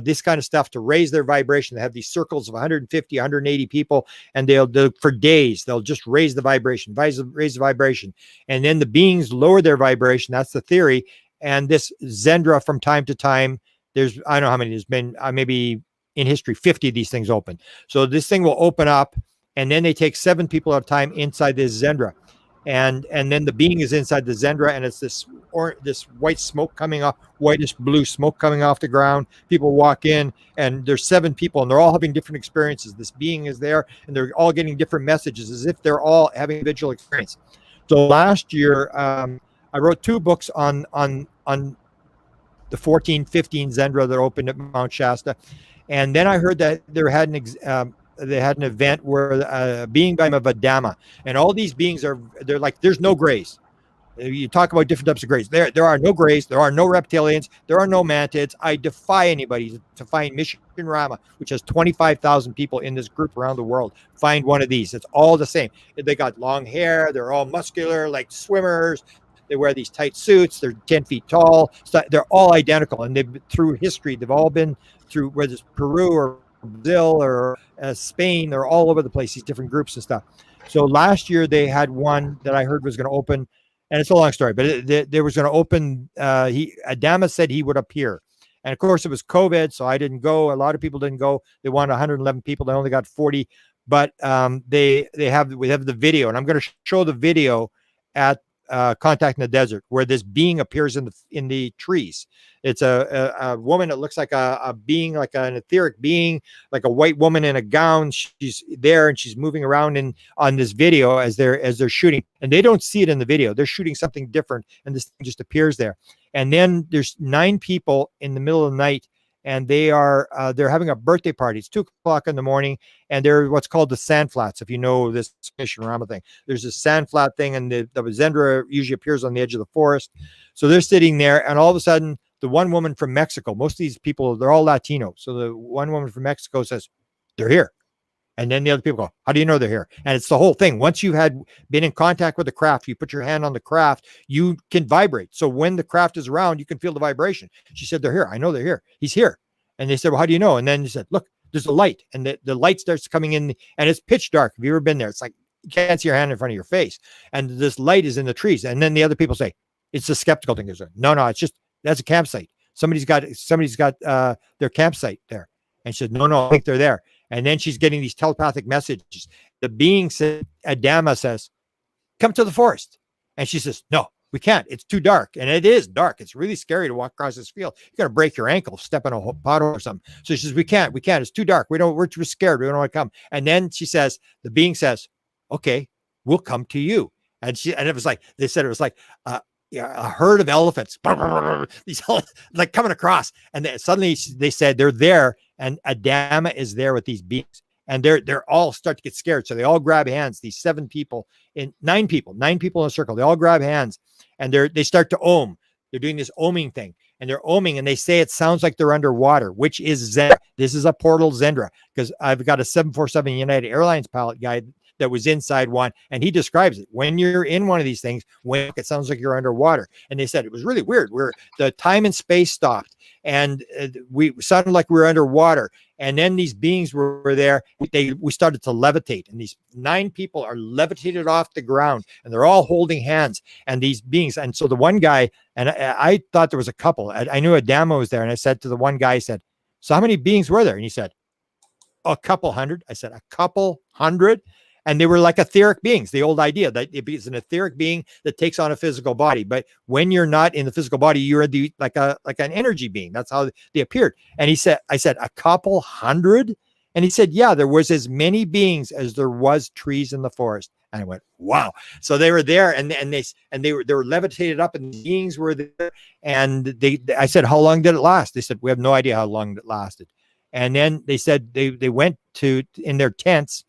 this kind of stuff to raise their vibration. They have these circles of 150, 180 people, and they'll for days, they'll just raise the vibration, raise the vibration. And then the beings lower their vibration. That's the theory. And this Zendra, from time to time, I don't know how many, there's been maybe in history, 50 of these things open. So this thing will open up, and then they take 7 people at a time inside this Zendra. And then the being is inside the Zendra, and it's this white smoke coming off, whitish blue smoke coming off the ground. People walk in, and there's 7 people, and they're all having different experiences. This being is there, and they're all getting different messages, as if they're all having a visual experience. So last year, I wrote 2 books on the 1415 Zendra that opened at Mount Shasta, and then I heard that they had an event where a being by name of Adama, and all these beings they're like, there's no grays. You talk about different types of grays. There are no grays. There are no reptilians. There are no mantids. I defy anybody to find Mission Rama, which has 25,000 people in this group around the world. Find one of these. It's all the same. They got long hair. They're all muscular, like swimmers. They wear these tight suits. They're 10 feet tall. So they're all identical. And through history, they've all been through, whether it's Peru or Brazil or Spain, they're all over the place, these different groups and stuff. So last year they had one that I heard was going to open, and it's a long story, but there was going to open. Adama said he would appear, and of course it was COVID, so I didn't go. A lot of people didn't go. They wanted 111 people. They only got 40, but we have the video, and I'm going to show the video at Contact in the Desert, where this being appears in the trees. It's a woman that looks like a being, like an etheric being, like a white woman in a gown. She's there and she's moving around on this video as they're shooting, and they don't see it in the video. They're shooting something different, and this thing just appears there. And then there's 9 people in the middle of the night, and they're having a birthday party. It's 2:00 in the morning, and they're what's called the sand flats. If you know this Mission Rama thing, there's this sand flat thing, and the Zendra usually appears on the edge of the forest. So they're sitting there, and all of a sudden, the one woman from Mexico, most of these people, they're all Latino. So the one woman from Mexico says, "They're here." And then the other people go, "How do you know they're here?" And it's the whole thing. Once you had been in contact with the craft, you put your hand on the craft, you can vibrate. So when the craft is around, you can feel the vibration. She said, "They're here. I know they're here. He's here." And they said, "Well, how do you know?" And then he said, "Look, there's a light." And the light starts coming in, and it's pitch dark. Have you ever been there? It's like you can't see your hand in front of your face. And this light is in the trees. And then the other people say, it's the skeptical thing. No, it's just, that's a campsite. Somebody's got their campsite there. And she said, no, I think they're there. And then she's getting these telepathic messages. The being said, Adama says, come to the forest. And she says, no, we can't. It's too dark. And it is dark. It's really scary to walk across this field. You're going to break your ankle, step in a pothole or something. So she says, we can't. It's too dark. We're too scared. We don't want to come. And then she says, the being says, okay, we'll come to you. And it was like, they said it was like a herd of elephants, these like coming across. And then suddenly they said they're there. And Adama is there with these beings. And they're all start to get scared. So they all grab hands, these nine people in a circle. They all grab hands and they start to ohm. They're doing this ohming thing and they're ohming and they say it sounds like they're underwater, which is Zendra. This is a portal Zendra because I've got a 747 United Airlines pilot guy that was inside one. And he describes it. When you're in one of these things, when it sounds like you're underwater. And they said it was really weird where the time and space stopped and we sounded like we were underwater. And then these beings were there. We started to levitate, and these 9 people are levitated off the ground, and they're all holding hands. And these beings, and so the one guy, and I thought there was a couple. I knew Adamo was there, and I said to the one guy, I said, "So how many beings were there?" And he said, "A couple hundred." I said, "A couple hundred?" And they were like etheric beings. The old idea that it is an etheric being that takes on a physical body. But when you're not in the physical body, you're like an energy being. That's how they appeared. And he said, I said, "A couple hundred?" And he said, "Yeah, there was as many beings as there was trees in the forest." And I went, wow. So they were there and they were levitated up and the beings were there. And I said, "How long did it last?" They said, "We have no idea how long it lasted." And then they said they went in their tents.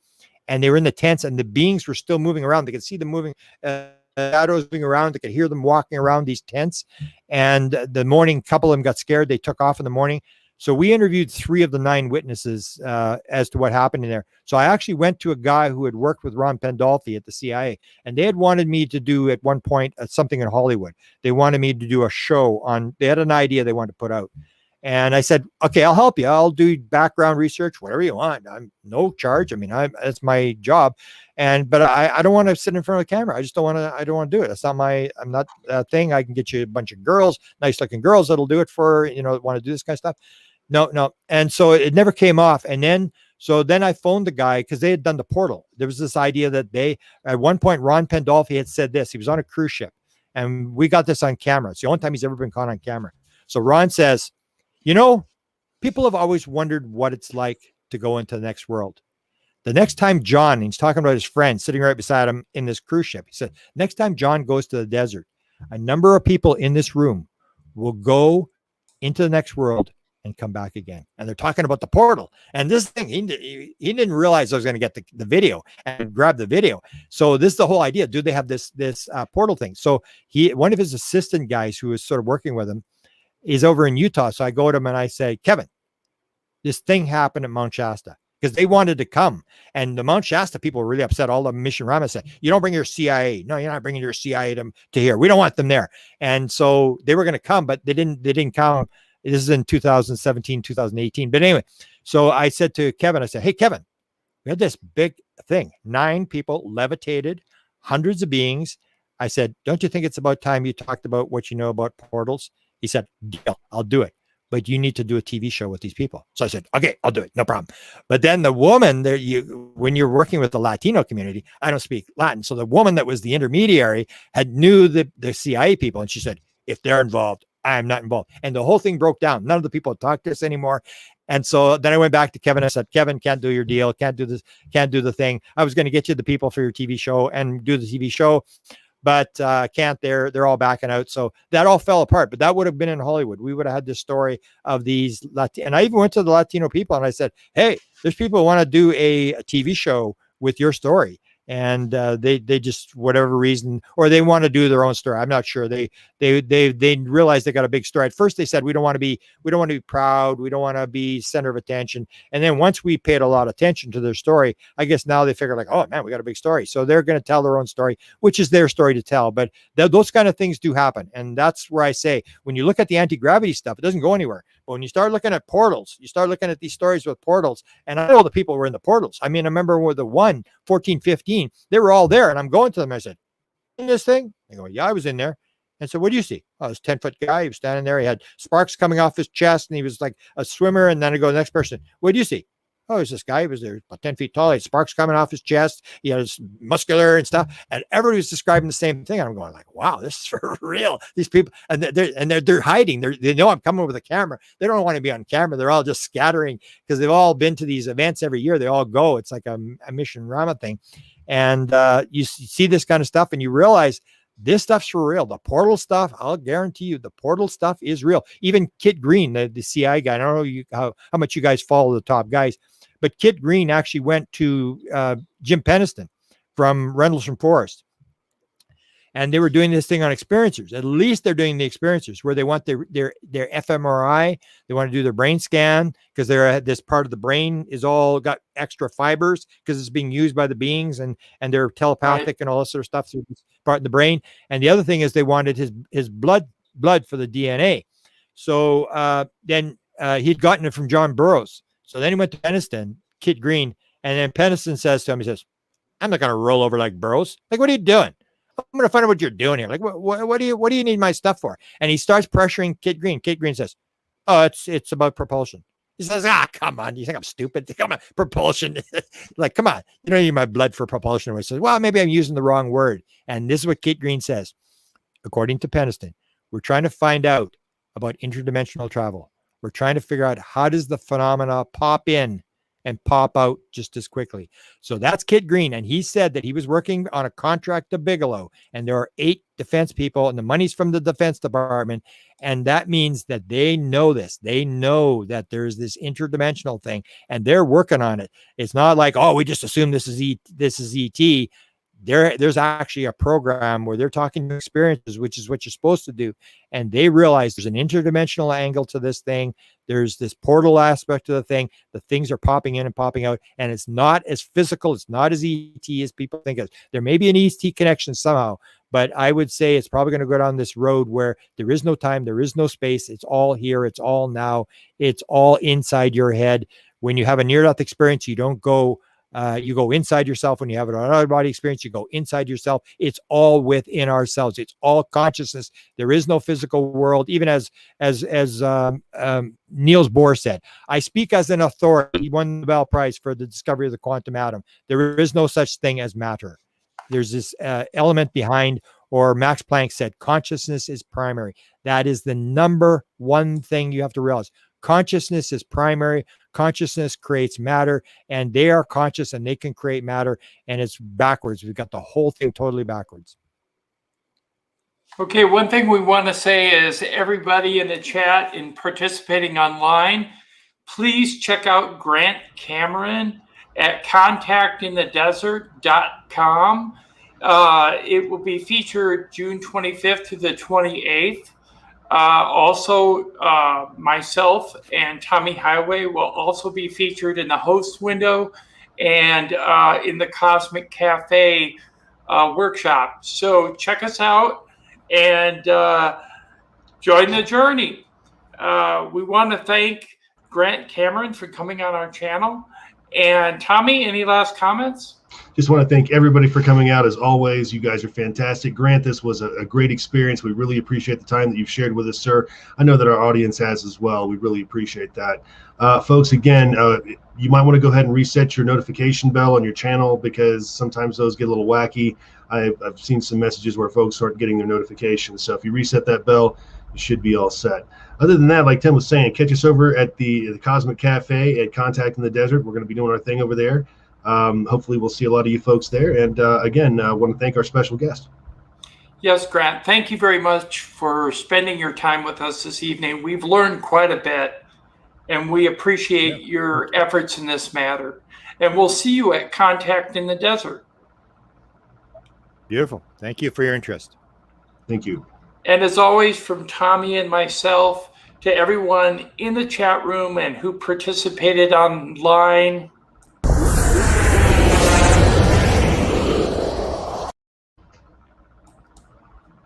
And they were in the tents and the beings were still moving around. They could see them moving, shadows moving around. They could hear them walking around these tents. And the morning, a couple of them got scared. They took off in the morning. So we interviewed 3 of the 9 witnesses as to what happened in there. So I actually went to a guy who had worked with Ron Pandolfi at the CIA. And they had wanted me to do at one point something in Hollywood. They wanted me to do a show they had an idea they wanted to put out. And I said, "Okay, I'll help you. I'll do background research, whatever you want. I'm no charge. I mean, that's my job. But I don't want to sit in front of the camera. I just don't want to. I don't want to do it. I'm not a thing. I can get you a bunch of girls, nice looking girls that'll do it for want to do this kind of stuff. No. And so it never came off. And then I phoned the guy because they had done the portal. There was this idea that at one point Ron Pandolfi had said this. He was on a cruise ship, and we got this on camera. It's the only time he's ever been caught on camera. So Ron says, people have always wondered what it's like to go into the next world. The next time John, he's talking about his friend sitting right beside him in this cruise ship. He said, next time John goes to the desert, a number of people in this room will go into the next world and come back again. And they're talking about the portal. And this thing, he didn't realize I was going to get the video and grab the video. So this is the whole idea. Do they have this portal thing? So one of his assistant guys who was sort of working with him, is over in Utah. So I go to him and I say, "Kevin, this thing happened at Mount Shasta," because they wanted to come. And the Mount Shasta people were really upset. All the Mission Ramas said, "You don't bring your CIA. No, you're not bringing your CIA to here. We don't want them there." And so they were going to come, but they didn't come. This is in 2017, 2018. But anyway, so I said to Kevin, I said, "Hey, Kevin, we had this big thing. 9 people levitated, hundreds of beings." I said, "Don't you think it's about time you talked about what you know about portals?" He said, "Deal, I'll do it. But you need to do a TV show with these people." So I said, "Okay, I'll do it. No problem." But then the woman there, when you're working with the Latino community, I don't speak Latin. So the woman that was the intermediary knew the CIA people. And she said, "If they're involved, I'm not involved." And the whole thing broke down. None of the people talked to us anymore. And so then I went back to Kevin. I said, "Kevin, can't do your deal. Can't do this. Can't do the thing. I was going to get you the people for your TV show and do the TV show. But can't. They're all backing out." So that all fell apart. But that would have been in Hollywood. We would have had this story of these and I even went to the Latino people and I said, "Hey, there's people who want to do a TV show with your story." And they just, whatever reason, or they want to do their own story. I'm not sure. They realized they got a big story. At first they said, we don't want to be proud. We don't want to be center of attention. And then once we paid a lot of attention to their story, I guess now they figure like, oh man, we got a big story. So they're going to tell their own story, which is their story to tell. But those kind of things do happen. And that's where I say, when you look at the anti-gravity stuff, it doesn't go anywhere. But when you start looking at portals, you start looking at these stories with portals. And I know the people were in the portals. I mean, I remember with the 1415, 19, they were all there. And I'm going to them. I said, in this thing? They go, yeah, I was in there. And so what do you see? Oh, this 10-foot guy. He was standing there. He had sparks coming off his chest, and he was like a swimmer. And then I go, the next person, what do you see? Oh, it's this guy. He was there about 10 feet tall. He had sparks coming off his chest. He was muscular and stuff. And everybody was describing the same thing. And I'm going like, wow, this is for real. These people, and they're hiding. They know I'm coming with a camera. They don't want to be on camera. They're all just scattering because they've all been to these events every year. They all go. It's like a Mission Rama thing. And you see this kind of stuff and you realize this stuff's for real. The portal stuff, I'll guarantee you, the portal stuff is real. Even Kit Green, the CI guy, I don't know how much you guys follow the top guys, but Kit Green actually went to Jim Peniston from Rendlesham Forest. And they were doing this thing on experiencers. At least they're doing the experiencers where they want their fMRI. They want to do their brain scan because this part of the brain is all got extra fibers because it's being used by the beings and they're telepathic right. And all this sort of stuff through this part in the brain. And the other thing is they wanted his blood for the DNA. So then he'd gotten it from John Burroughs. So then he went to Peniston, Kit Green, and then Peniston says to him, he says, I'm not going to roll over like Burroughs. Like, what are you doing? I'm going to find out what you're doing here. Like, what do you need my stuff for? And he starts pressuring Kit Green. Kit Green says, oh, it's about propulsion. He says, come on. You think I'm stupid? Come on, propulsion. Like, come on. You don't need my blood for propulsion. He says, well, maybe I'm using the wrong word. And this is what Kit Green says. According to Peniston, we're trying to find out about interdimensional travel. We're trying to figure out how does the phenomena pop in and pop out just as quickly. So that's Kit Green. And he said that he was working on a contract to Bigelow. And there are 8 defense people and the money's from the Defense Department. And that means that they know this. They know that there's this interdimensional thing and they're working on it. It's not like, oh, we just assume this is ET. There's actually a program where they're talking to experiences, which is what you're supposed to do. And they realize there's an interdimensional angle to this thing. There's this portal aspect to the thing. The things are popping in and popping out. And it's not as physical. It's not as ET as people think it is. There may be an ET connection somehow, but I would say it's probably going to go down this road where there is no time. There is no space. It's all here. It's all now. It's all inside your head. When you have a near-death experience, you don't go you go inside yourself. When you have an out-of-body experience, you go inside yourself. It's all within ourselves. It's all consciousness. There is no physical world. Even as Niels Bohr said, I speak as an authority. He won the Nobel Prize for the discovery of the quantum atom. There is no such thing as matter. There's this element behind, or Max Planck said, consciousness is primary. That is the number one thing you have to realize. Consciousness is primary. Consciousness creates matter, and they are conscious and they can create matter, and it's backwards. We've got the whole thing totally backwards. Okay, one thing we want to say is everybody in the chat and participating online, please check out Grant Cameron at contactinthedesert.com. It will be featured June 25th to the 28th. Also, myself and Tommy Highway will also be featured in the host window and in the Cosmic Cafe workshop. So check us out and join the journey. We want to thank Grant Cameron for coming on our channel. And Tommy, any last comments? Just want to thank everybody for coming out. As always, you guys are fantastic. Grant, this was a great experience. We really appreciate the time that you've shared with us, sir. I know that our audience has as well. We really appreciate that. Folks, again, you might want to go ahead and reset your notification bell on your channel because sometimes those get a little wacky. I've seen some messages where folks aren't getting their notifications. So if you reset that bell, you should be all set. Other than that, like Tim was saying, catch us over at the Cosmic Cafe at Contact in the Desert. We're going to be doing our thing over there. Hopefully we'll see a lot of you folks there. And again, I want to thank our special guest. Yes, Grant, thank you very much for spending your time with us this evening. We've learned quite a bit, and we appreciate your efforts in this matter. And we'll see you at Contact in the Desert. Beautiful. Thank you for your interest. Thank you. And as always, from Tommy and myself, to everyone in the chat room and who participated online,